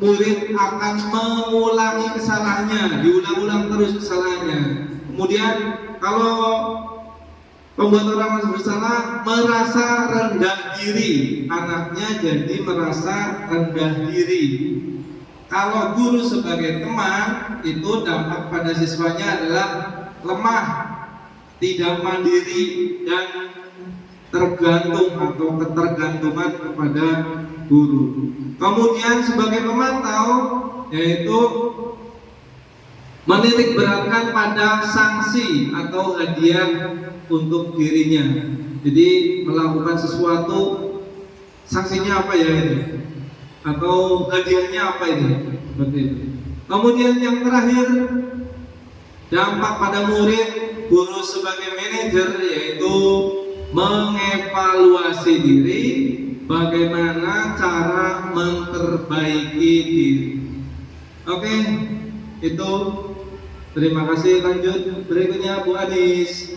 murid akan mengulangi kesalahannya, diulang-ulang terus kesalahannya. Kemudian kalau pembuat orang merasa bersalah, merasa rendah diri, anaknya jadi merasa rendah diri. Kalau guru sebagai teman, itu dampak pada siswanya adalah lemah, tidak mandiri, dan tergantung atau ketergantungan kepada guru. Kemudian sebagai pemantau, yaitu menitik beratkan pada sanksi atau hadiah untuk dirinya. Jadi melakukan sesuatu, sanksinya apa ya ini? Atau hadiahnya apa ini? Seperti itu. Kemudian yang terakhir, dampak pada murid, guru sebagai manajer, yaitu mengevaluasi diri, bagaimana cara memperbaiki diri. Oke, itu. Terima kasih. Lanjut berikutnya Bu Adis.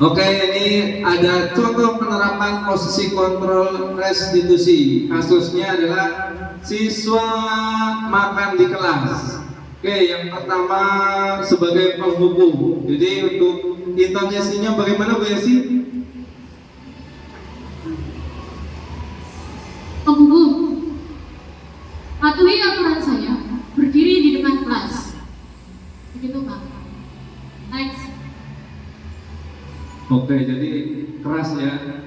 Oke, ini ada contoh penerapan posisi kontrol restitusi. Kasusnya adalah siswa makan di kelas. Oke, yang pertama sebagai penghubung. Jadi untuk intonasinya bagaimana Bu Yesi? Penghubung. Patuhi aturan saya, berdiri di depan kelas. Begitu Pak. Next. Oke, jadi keras ya.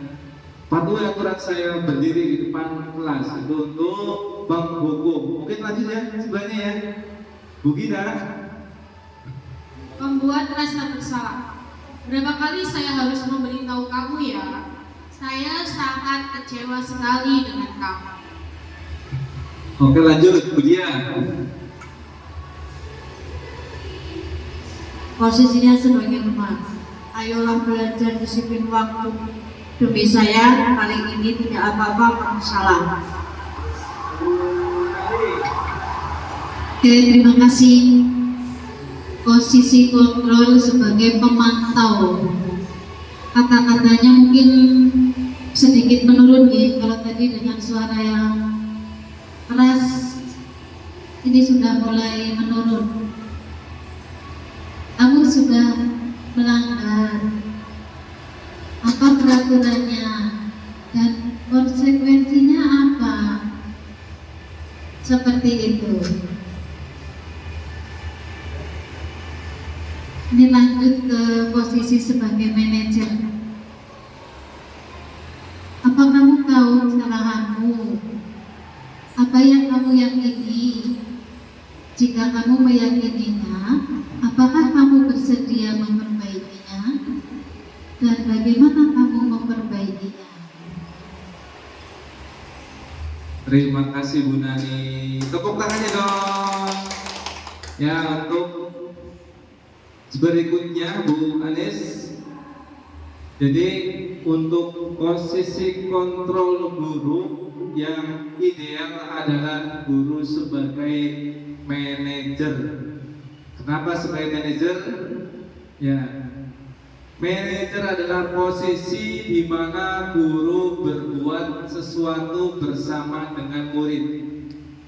Patuhi aturan saya, berdiri di depan kelas. Itu untuk penghubung. Mungkin lanjut ya sebelahnya ya. Bu Gina. Membuat rasa bersalah. Berapa kali saya harus memberitahu kamu ya? Saya sangat kecewa sekali dengan kamu. Oke, lanjut Bu Dia. Posisinya sebagai teman. Ayolah belajar disiplin waktu. Demi saya, kali ini tidak apa-apa kamu salah. Oke, terima kasih. Posisi kontrol sebagai pemantau. Kata-katanya mungkin sedikit menurun ya. Kalau tadi dengan suara yang keras, ini sudah mulai menurun. Kamu sudah melanggar. Apa peraturannya dan konsekuensinya apa? Seperti itu. Ini lanjut ke posisi sebagai manajer. Apa kamu tahu kesalahanmu? Apa yang kamu yakini? Jika kamu meyakininya, apakah kamu bersedia memperbaikinya? Dan bagaimana kamu memperbaikinya? Terima kasih Bu Nani. Tepuk tangannya dong. Ya, untuk berikutnya Bu Anis. Jadi untuk posisi kontrol guru yang ideal adalah guru sebagai manajer. Kenapa sebagai manajer? Ya, manajer adalah posisi di mana guru berbuat sesuatu bersama dengan murid,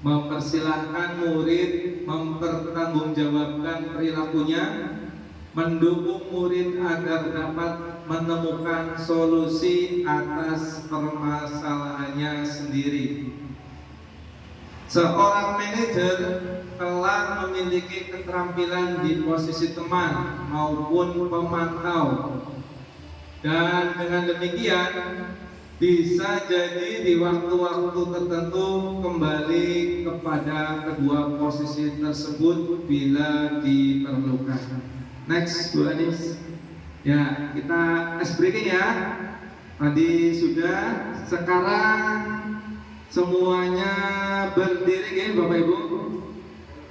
mempersilahkan murid mempertanggungjawabkan perilakunya, mendukung murid agar dapat menemukan solusi atas permasalahannya sendiri. Seorang manajer telah memiliki keterampilan di posisi teman maupun pemantau, dan dengan demikian bisa jadi di waktu-waktu tertentu kembali kepada kedua posisi tersebut bila diperlukan. Next, Bu Anis. Ya, kita ice breaking ya. Tadi sudah, sekarang semuanya berdiri ya Bapak Ibu.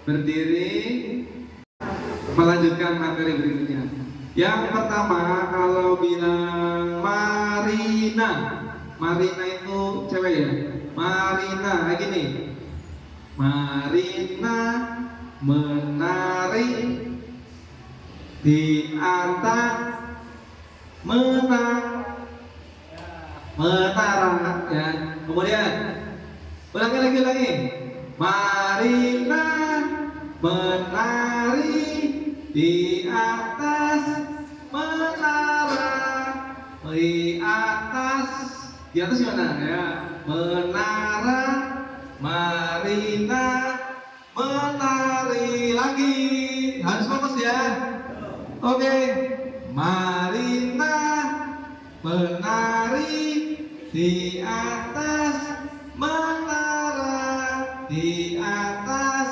Berdiri. Melanjutkan materi berikutnya. Yang pertama, kalau bilang Marina. Marina itu cewek ya. Marina, kayak gini. Marina menari di atas menara ya. Kemudian ulangi lagi. Marina menari di atas menara. Di atas mana ya? Menara. Marina menari lagi. Harus fokus ya. Oke, Marina menari di atas menara, di atas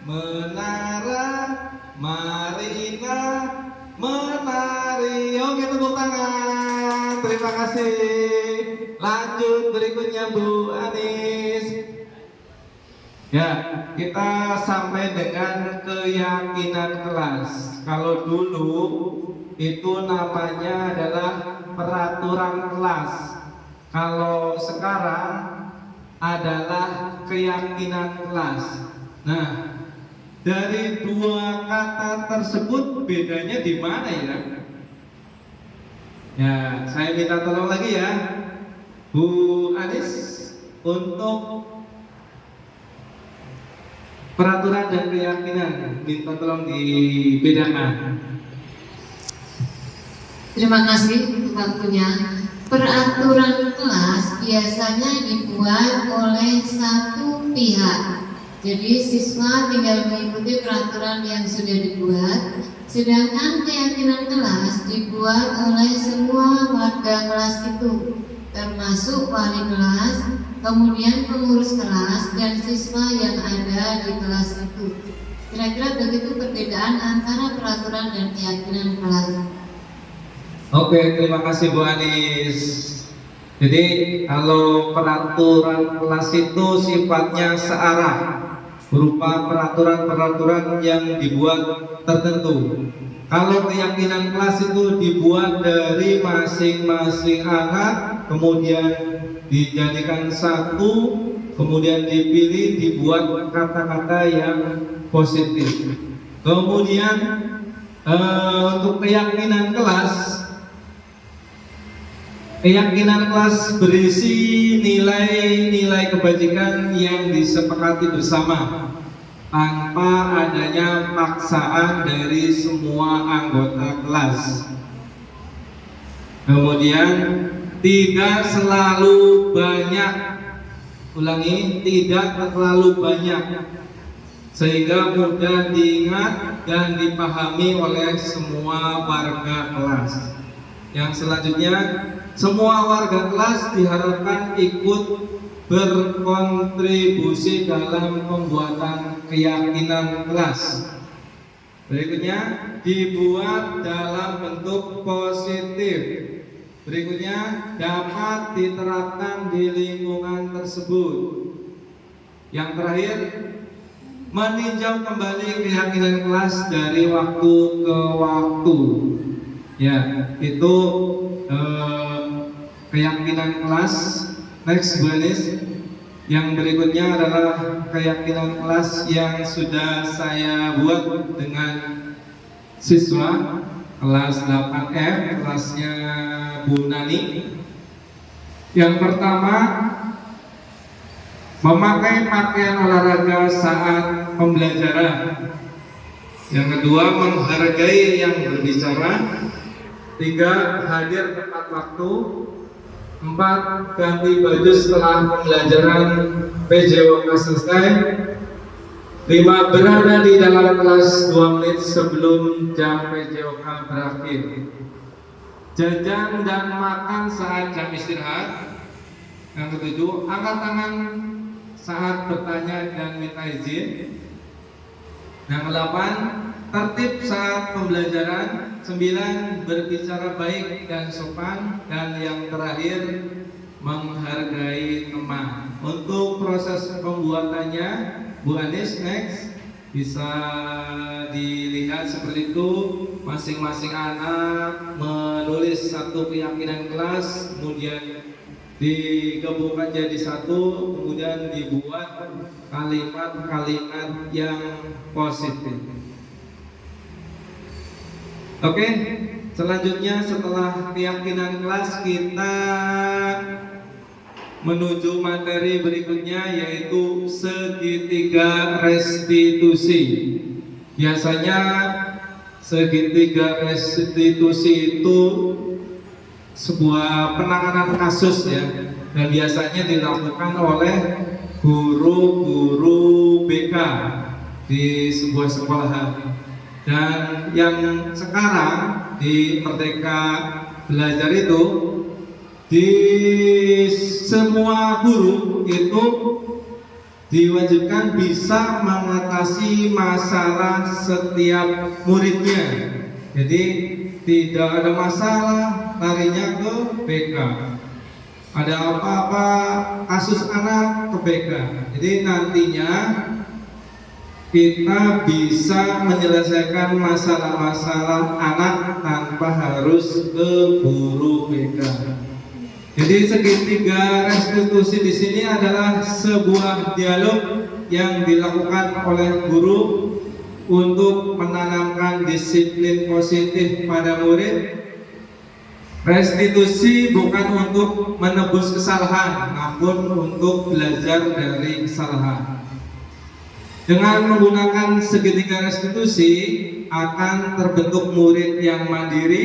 menara, Marina menari. Oke, tepuk tangan. Terima kasih. Lanjut berikutnya Bu Anis. Ya, kita sampai dengan keyakinan kelas. Kalau dulu itu namanya adalah peraturan kelas. Kalau sekarang adalah keyakinan kelas. Nah, dari dua kata tersebut bedanya di mana ya? Ya, saya minta tolong lagi ya, Bu Anis, untuk peraturan dan keyakinan, minta tolong dibedakan. Terima kasih untuk waktunya. Peraturan kelas biasanya dibuat oleh satu pihak. Jadi siswa tinggal mengikuti peraturan yang sudah dibuat, sedangkan keyakinan kelas dibuat oleh semua warga kelas itu, termasuk wali kelas, kemudian pengurus kelas dan siswa yang ada di kelas itu. Kira-kira begitu perbedaan antara peraturan dan keyakinan kelas. Oke, terima kasih Bu Anis. Jadi kalau peraturan kelas itu sifatnya searah, berupa peraturan-peraturan yang dibuat tertentu. Kalau keyakinan kelas itu dibuat dari masing-masing anak, kemudian dijadikan satu, kemudian dipilih, dibuat kata-kata yang positif. Kemudian untuk keyakinan kelas berisi nilai-nilai kebajikan yang disepakati bersama tanpa adanya paksaan dari semua anggota kelas. Kemudian tidak selalu banyak, ulangi, tidak terlalu banyak, sehingga mudah diingat dan dipahami oleh semua warga kelas. Yang selanjutnya, semua warga kelas diharapkan ikut berkontribusi dalam pembuatan keyakinan kelas. Berikutnya, dibuat dalam bentuk positif. Berikutnya, dapat diterapkan di lingkungan tersebut. Yang terakhir, meninjau kembali keyakinan kelas dari waktu ke waktu. Ya, itu keyakinan kelas. Next, Bu Anis. Yang berikutnya adalah keyakinan kelas yang sudah saya buat dengan siswa kelas 8F, kelasnya Bu Nani. Yang pertama, memakai pakaian olahraga saat pembelajaran. Yang kedua, menghargai yang berbicara. 3, hadir tepat waktu. 4, ganti baju setelah pembelajaran PJOK selesai. 5, berada di dalam kelas 2 menit sebelum jam PJOK berakhir. Jajan dan makan saat jam istirahat. Yang ketujuh, angkat tangan saat bertanya dan minta izin. Yang 8, tertib saat pembelajaran. 9, berbicara baik dan sopan. Dan yang terakhir, menghargai teman. Untuk proses pembuatannya, Bu Anis, next, bisa dilihat seperti itu. Masing-masing anak menulis satu keyakinan kelas, kemudian digabungkan jadi satu, kemudian dibuat kalimat-kalimat yang positif. Oke, selanjutnya setelah keyakinan kelas kita menuju materi berikutnya, yaitu segitiga restitusi. Biasanya segitiga restitusi itu sebuah penanganan kasus ya, dan biasanya dilakukan oleh guru-guru BK di sebuah sekolahan. Dan yang sekarang di Merdeka Belajar itu, di semua guru itu diwajibkan bisa mengatasi masalah setiap muridnya. Jadi tidak ada masalah larinya ke BK. Ada apa-apa kasus anak ke BK. Jadi nantinya kita bisa menyelesaikan masalah-masalah anak tanpa harus ke guru BK. Jadi segitiga restitusi di sini adalah sebuah dialog yang dilakukan oleh guru untuk menanamkan disiplin positif pada murid. Restitusi bukan untuk menebus kesalahan, namun untuk belajar dari kesalahan. Dengan menggunakan segitiga restitusi akan terbentuk murid yang mandiri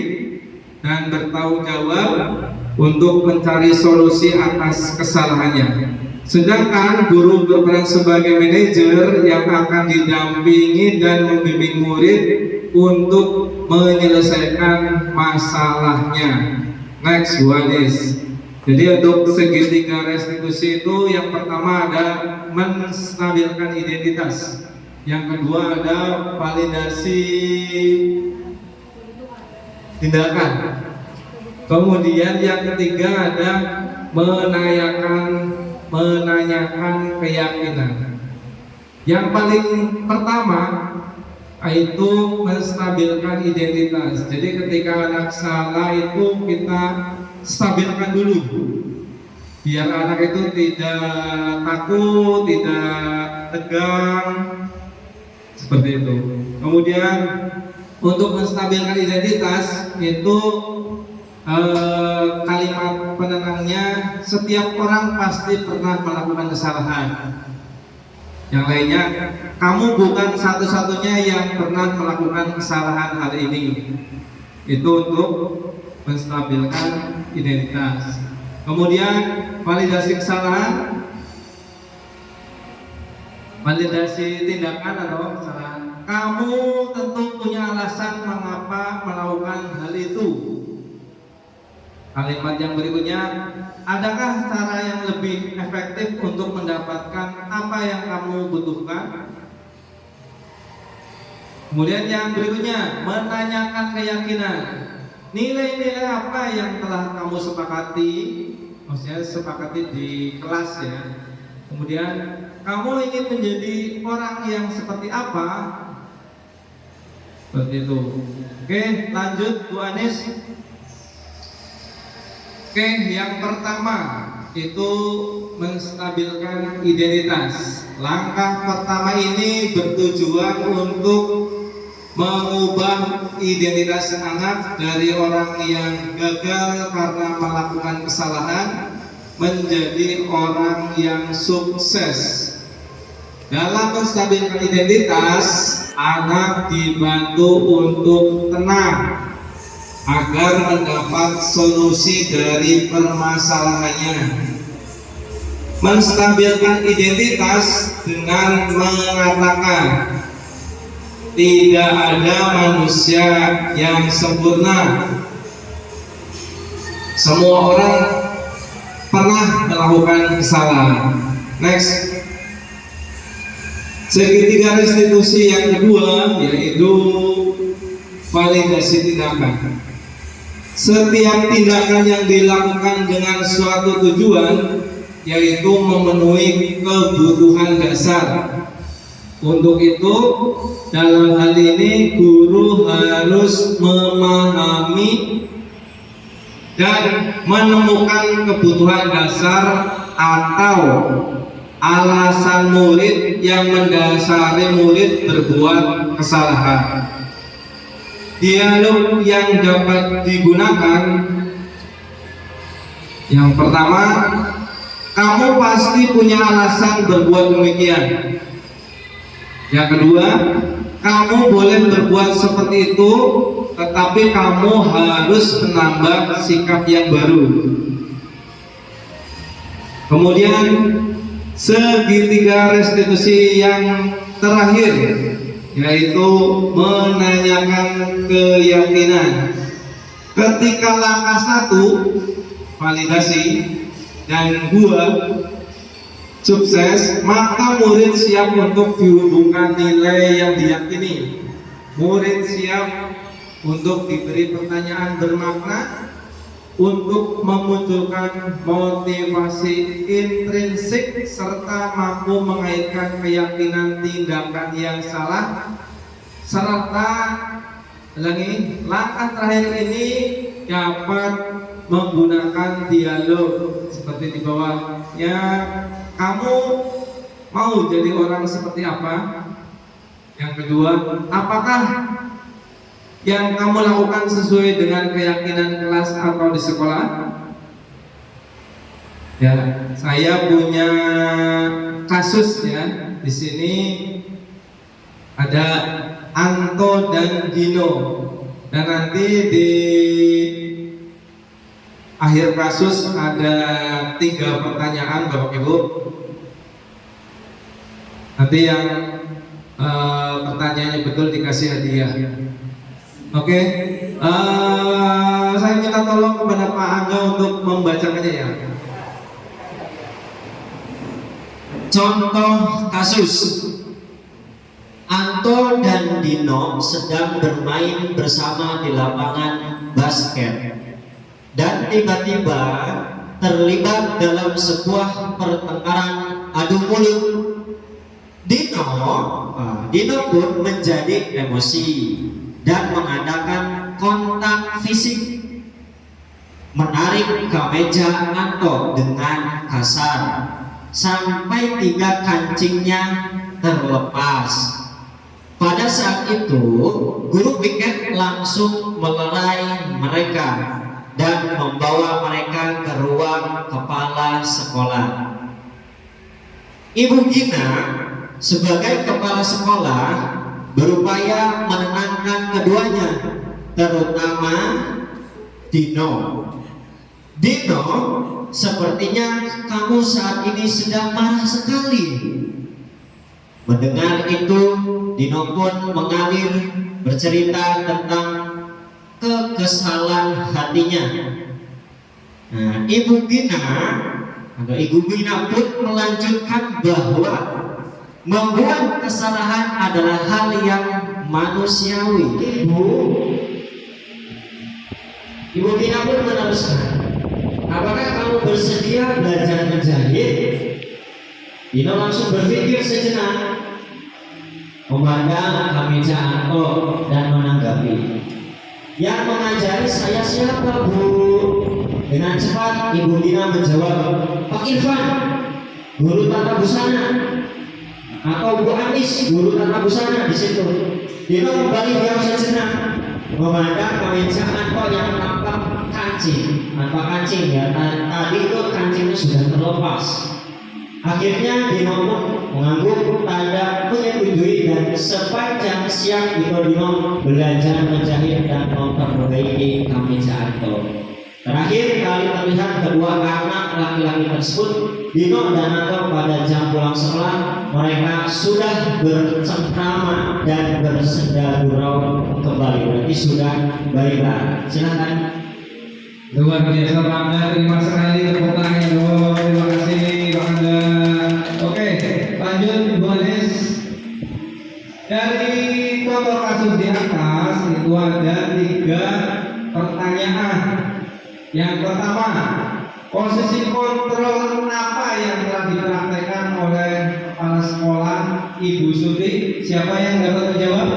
dan bertanggung jawab untuk mencari solusi atas kesalahannya. Sedangkan guru berperan sebagai manajer yang akan didampingi dan membimbing murid untuk menyelesaikan masalahnya. Next one is, jadi untuk segitiga restitusi itu yang pertama ada menstabilkan identitas, yang kedua ada validasi tindakan, kemudian yang ketiga ada menanyakan keyakinan. Yang paling pertama itu menstabilkan identitas. Jadi ketika anak salah itu kita stabilkan dulu, biar anak itu tidak takut, tidak tegang, seperti itu. Kemudian untuk menstabilkan identitas itu kalimat penenangnya, setiap orang pasti pernah melakukan kesalahan. Yang lainnya, kamu bukan satu-satunya yang pernah melakukan kesalahan hari ini. Itu untuk menstabilkan identitas. Kemudian validasi kesalahan, validasi tindakan atau kesalahan. Kamu tentu punya alasan mengapa melakukan hal itu. Kalimat yang berikutnya, adakah cara yang lebih efektif untuk mendapatkan apa yang kamu butuhkan? Kemudian yang berikutnya, menanyakan keyakinan. Nilai-nilai apa yang telah kamu sepakati, maksudnya sepakati di kelas ya. Kemudian kamu ingin menjadi orang yang seperti apa? Seperti itu. Oke, lanjut Bu Anis. Oke, yang pertama itu menstabilkan identitas. Langkah pertama ini bertujuan untuk mengubah identitas anak dari orang yang gagal karena melakukan kesalahan menjadi orang yang sukses. Dalam menstabilkan identitas, anak dibantu untuk tenang agar mendapat solusi dari permasalahannya. Menstabilkan identitas dengan mengatakan tidak ada manusia yang sempurna. Semua orang pernah melakukan kesalahan. Next. Segitiga restitusi yang kedua yaitu validasi tindakan. Setiap tindakan yang dilakukan dengan suatu tujuan yaitu memenuhi kebutuhan dasar. Untuk itu, dalam hal ini guru harus memahami dan menemukan kebutuhan dasar atau alasan murid yang mendasari murid berbuat kesalahan. Dialog yang dapat digunakan, yang pertama, kamu pasti punya alasan berbuat demikian. Yang kedua, kamu boleh berbuat seperti itu, tetapi kamu harus menambah sikap yang baru. Kemudian segitiga restitusi yang terakhir yaitu menanyakan keyakinan. Ketika langkah 1 validasi dan 2 sukses, maka murid siap untuk dihubungkan nilai yang diyakini. Murid siap untuk diberi pertanyaan bermakna, untuk memunculkan motivasi intrinsik serta mampu mengaitkan keyakinan tindakan yang salah, serta langkah terakhir ini dapat menggunakan dialog seperti di bawah. Ya, kamu mau jadi orang seperti apa? Yang kedua, apakah yang kamu lakukan sesuai dengan keyakinan kelas atau di sekolah? Ya, saya punya kasus ya di sini. ada Anto dan Dino. Dan nanti di akhir kasus ada 3 pertanyaan Bapak Ibu. Nanti yang pertanyaannya betul dikasih hadiah. Oke, saya minta tolong kepada Pak Angga untuk membacakannya ya. Contoh kasus. Anto dan Dino sedang bermain bersama di lapangan basket dan tiba-tiba terlibat dalam sebuah pertengkaran adu mulut. Dino pun menjadi emosi dan mengadakan kontak fisik, menarik kemeja Anto dengan kasar sampai 3 kancingnya terlepas. Pada saat itu, guru piket langsung melerai mereka dan membawa mereka ke ruang kepala sekolah. Ibu Gina sebagai kepala sekolah berupaya menenangkan keduanya, terutama Dino. Dino, sepertinya kamu saat ini sedang marah sekali. Mendengar itu, Dino pun mengalir bercerita tentang kekesalan hatinya. Nah, Ibu Gina pun melanjutkan bahwa membuat kesalahan adalah hal yang manusiawi. Ibu Gina pun meneruskan, apakah kamu bersedia belajar menjahit? Dino langsung berpikir sejenak, memandang kemeja Anto dan menanggapi, yang mengajari saya siapa, Bu? Dengan cepat Ibu Dina menjawab, Pak Irfan, guru tata busana, atau Bu Anis, guru tata busana di situ. Dino kembali diam sejenak, memandang kemeja Anto yang tampak kancing ya. Tadi itu kancingnya sudah terlepas. Akhirnya Dino pun mengangguk tanda menyetujui dan sepanjang siang Dino belajar menjahit dan memperbaiki kemeja Anto. Terakhir kali terlihat kedua anak laki-laki tersebut, Dino dan Anto, pada jam pulang sekolah. Mereka sudah bercengkrama dan bersenda gurau kembali. Berarti sudah baikan. Silakan. Luar biasa Pak Angga, terima sekali tepuk tangan dong. Terima kasih Pak Angga. Oke, lanjut Bu Anis. Dari contoh kasus di atas itu ada 3 pertanyaan. Yang pertama, posisi kontrol apa yang telah dipraktekkan oleh kepala sekolah Ibu Suti? Siapa yang dapat menjawab?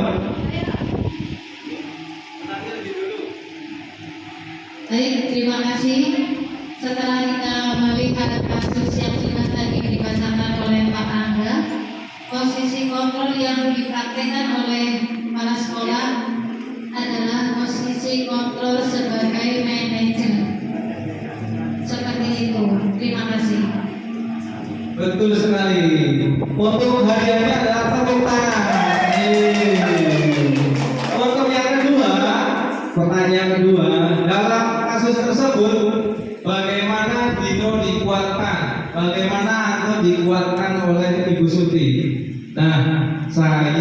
Baik, terima kasih. Setelah kita melihat kasus yang sudah tadi dibacakan oleh Pak Angga, posisi kontrol yang dipraktekkan oleh kepala sekolah adalah posisi kontrol sebagai manajer. Seperti itu. Terima kasih. Betul sekali. Untuk hadiahnya adalah tepuk tangan. Untuk yang kedua, pertanyaan kedua, dalam kasus tersebut bagaimana Dino dikuatkan, bagaimana Anto dikuatkan oleh Ibu Suti? Nah, saya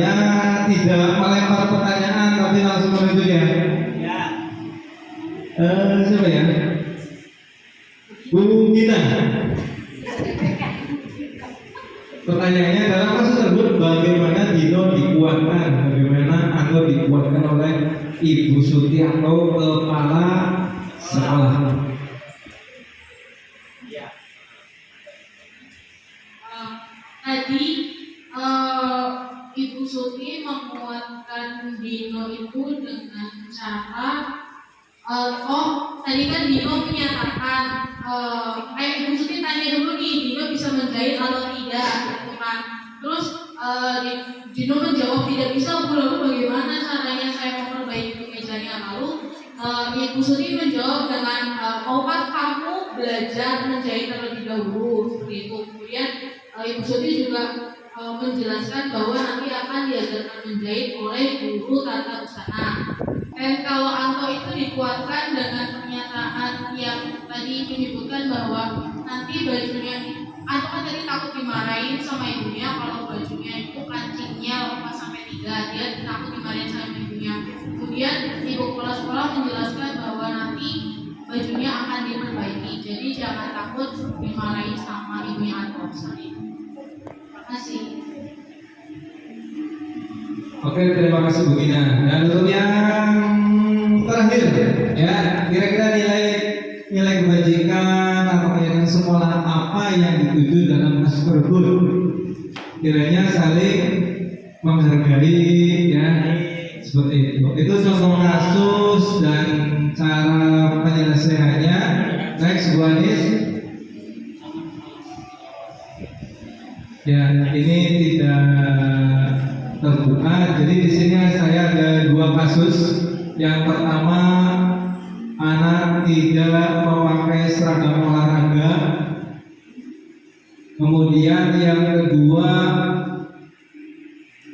tidak melempar pertanyaan tapi langsung menuju ya. Siapa ya? Bu Gina. Pertanyaannya dalam kasus tersebut bagaimana Dino dikuatkan, bagaimana Anto dikuatkan oleh Ibu Suti atau kepala sekolah? Tadi Ibu Suti menguatkan Dino itu dengan cara tadi kan Dino menyatakan Ibu Suti tanya dulu nih, Dino bisa menjahit atau tidak gitu kan. Terus Dino menjawab tidak bisa, Bu, lalu bagaimana caranya saya memperbaiki kemejanya? Lalu Ibu Suti menjawab dengan maukah kamu belajar menjahit terlebih dahulu, seperti itu. Kemudian Ibu Suti juga menjelaskan bahwa nanti akan diajarkan menjahit oleh guru tata busana. Dan kalau Anto itu dikuatkan dengan pernyataan yang tadi menyebutkan bahwa nanti bajunya, Anto kan tadi takut dimarahin sama ibunya kalau bajunya itu kancingnya lepas sampai 3, dia takut dimarahin sama ibunya. Kemudian ibu kepala sekolah menjelaskan bahwa nanti bajunya akan diperbaiki, jadi jangan takut dimarahin sama ibunya Anto misalnya. Terima kasih. Oke, terima kasih Bu Gina. Dan untuk yang terakhir, ya, kira-kira nilai kebajikan atau nilai sekolah apa yang dituju dalam kasus tersebut? Kiranya saling menghargai, ya, seperti itu. Itu contoh kasus dan cara penyelesaiannya. Next, Bu Anis. Ya, ini tidak terbuka. Jadi di sini saya ada 2 kasus. Yang pertama, anak tidak memakai seragam olahraga. Kemudian yang kedua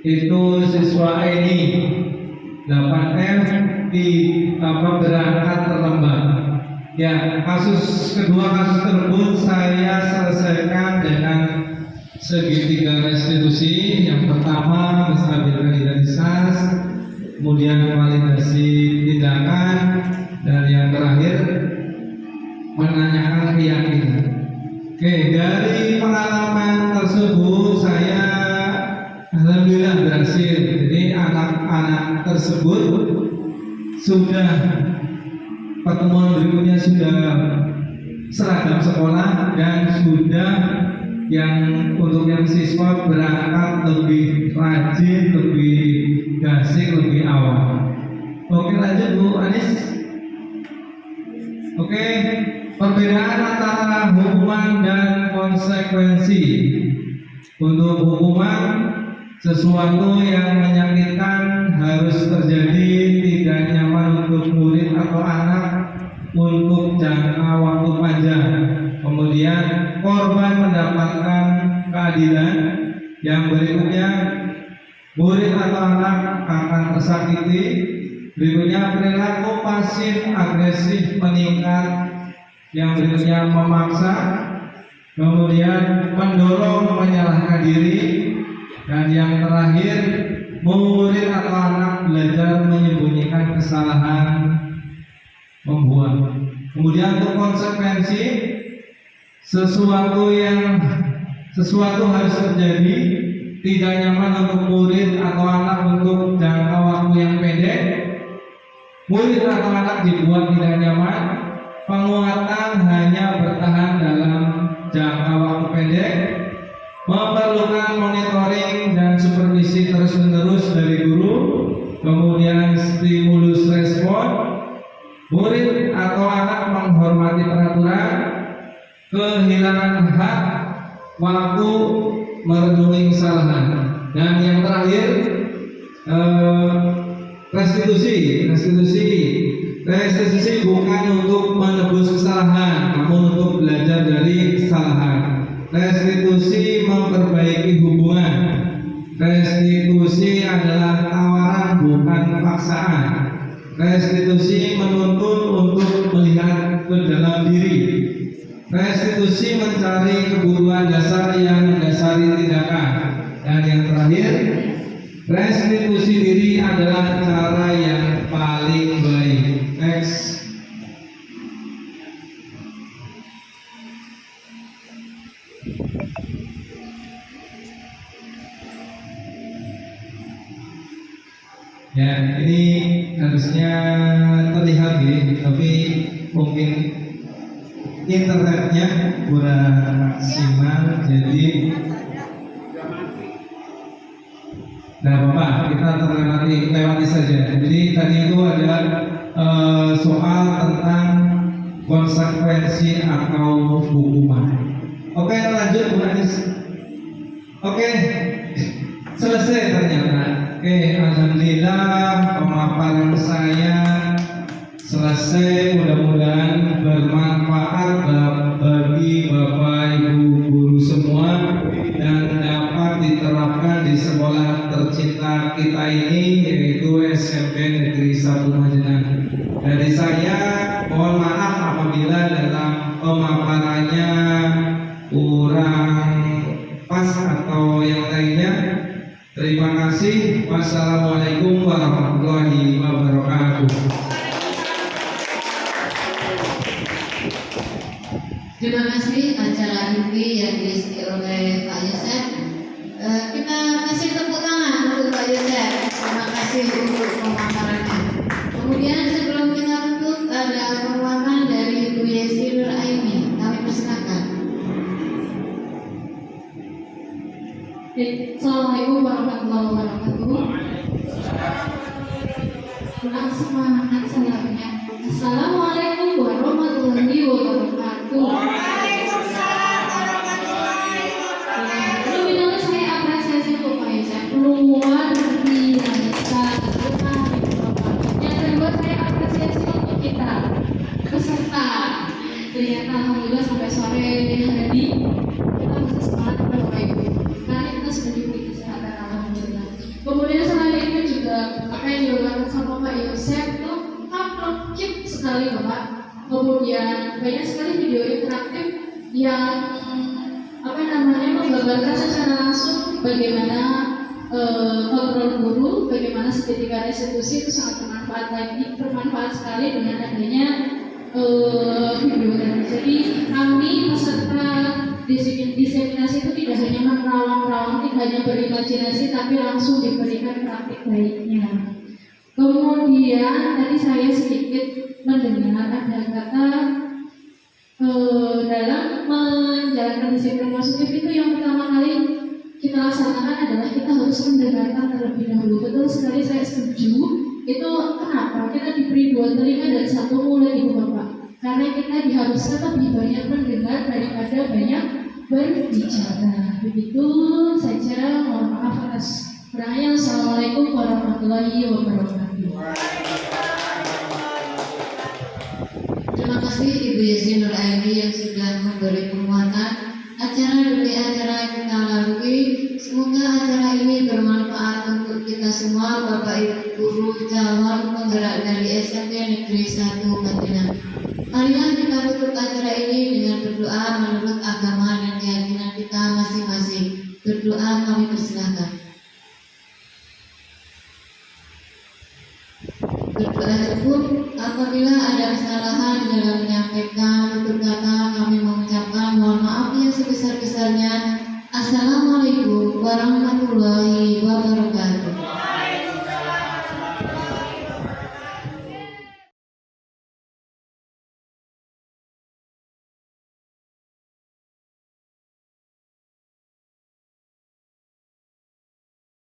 itu siswa ini 8M berangkat terlambat. Ya, kasus tersebut saya selesaikan dengan segitiga restitusi. Yang pertama menstabilkan identitas, kemudian validasi tindakan, dan yang terakhir menanyakan keyakinan. Oke, dari pengalaman tersebut saya alhamdulillah berhasil. Jadi anak-anak tersebut sudah pertemuan berikutnya sudah seragam sekolah dan sudah yang untuk yang siswa berangkat lebih rajin, lebih gasik, lebih awal. Oke, lanjut Bu Anis. Oke, perbedaan antara hukuman dan konsekuensi. Untuk hukuman, sesuatu yang menyakitkan harus terjadi, tidak nyaman untuk murid atau anak untuk jangka waktu panjang. Kemudian korban mendapatkan keadilan. Yang berikutnya, murid atau anak akan tersakiti. Berikutnya, perilaku pasif agresif meningkat. Yang berikutnya, memaksa. Kemudian mendorong menyalahkan diri. Dan yang terakhir, murid atau anak belajar menyembunyikan kesalahan, membuat. Kemudian untuk konsekuensi, sesuatu harus terjadi, tidak nyaman untuk murid atau anak untuk jangka waktu yang pendek. Murid atau anak dibuat tidak nyaman. Penguatan hanya bertahan dalam jangka waktu pendek. Memerlukan monitoring dan supervisi terus-menerus dari guru. Kemudian stimulus respon. Murid atau anak menghormati peraturan. Kehilangan hak waktu merenungi kesalahan. Dan yang terakhir, restitusi bukan untuk menebus kesalahan, namun untuk belajar dari kesalahan. Restitusi memperbaiki hubungan. Restitusi adalah tawaran, bukan paksaan. Restitusi menuntut untuk melihat ke dalam diri. Restitusi mencari kebutuhan dasar yang mendasari tindakan. Dan yang terakhir, restitusi diri adalah cara yang paling baik. Next. Ya, ini harusnya terlihat ya, tapi mungkin internetnya kurang maksimal, jadi nggak apa-apa, kita lewati saja. Jadi tadi itu ada soal tentang konsekuensi atau hukuman. Oke, lanjut Bu Anis. Oke, selesai ternyata. Oke, alhamdulillah pemaparan saya selesai. Mudah-mudahan bermanfaat bagi Bapak Ibu guru semua dan dapat diterapkan Dari saya mohon maaf apabila dalam pemaparannya kurang pas atau yang lainnya. Terima kasih. Wassalamualaikum warahmatullahi wabarakatuh. Terima kasih acara ini yang diisi oleh Pak Yosef. Kita kasih tepuk tangan untuk Pak Yosef. Terima kasih untuk pemaparannya. Kemudian sebelum kita tutup ada penguatan dari Ibu Yesi Nur Aini. Kami persilakan. Assalamualaikum warahmatullahi wabarakatuh. Kurang semangat salamnya. Assalamualaikum warahmatullahi wabarakatuh. Lebih dahulu saya apresiasi untuk Pak Yosef, luar biasa. Yang kedua saya apresiasi untuk kita peserta. Ternyata alhamdulillah sampai sore hari kita masih semangat Bapak Ibu. Karena kita sudah diberi kesehatan alhamdulillah. Kemudian selain itu juga apa yang dilakukan sama Pak Yosef itu lengkap sekali Bapak. Kemudian banyak sekali video interaktif yang menggambarkan secara langsung bagaimana kontrol guru, bagaimana seketika restitusi itu sangat bermanfaat sekali dengan adanya video tadi. Jadi kami peserta diseminasi itu tidak hanya menerawang-rawang, tidak hanya berimajinasi, tapi langsung diberikan praktik baiknya. Kemudian tadi saya sedikit mendengar ada kata dalam menjalankan disiplin positif itu yang pertama kali kita laksanakan adalah kita harus mendengarkan terlebih dahulu. Betul sekali, saya setuju. Itu kenapa kita diberi dua telinga dan satu mulut Ibu Bapak? Karena kita diharuskan lebih banyak mendengar daripada banyak berbicara. Begitu saja, mohon maaf atas kurangnya. Assalamualaikum warahmatullahi wabarakatuh. Terima kasih Ibu Yesi Nur Aini yang sudah memberi penguatan acara demi acara yang kita lalui. Semoga acara ini bermanfaat untuk kita semua, Bapak Ibu guru calon penggerak dari SMP Negeri 1 Madinah. Marilah kita tutup acara ini dengan berdoa menurut agama dan keyakinan kita masing-masing. Berdoa kami persilakan. Berdoa cukup. Apabila ada kesalahan dalam menyampaikan tutur kata, kami mengucapkan mohon maaf yang sebesar-besarnya. Assalamualaikum warahmatullahi wabarakatuh.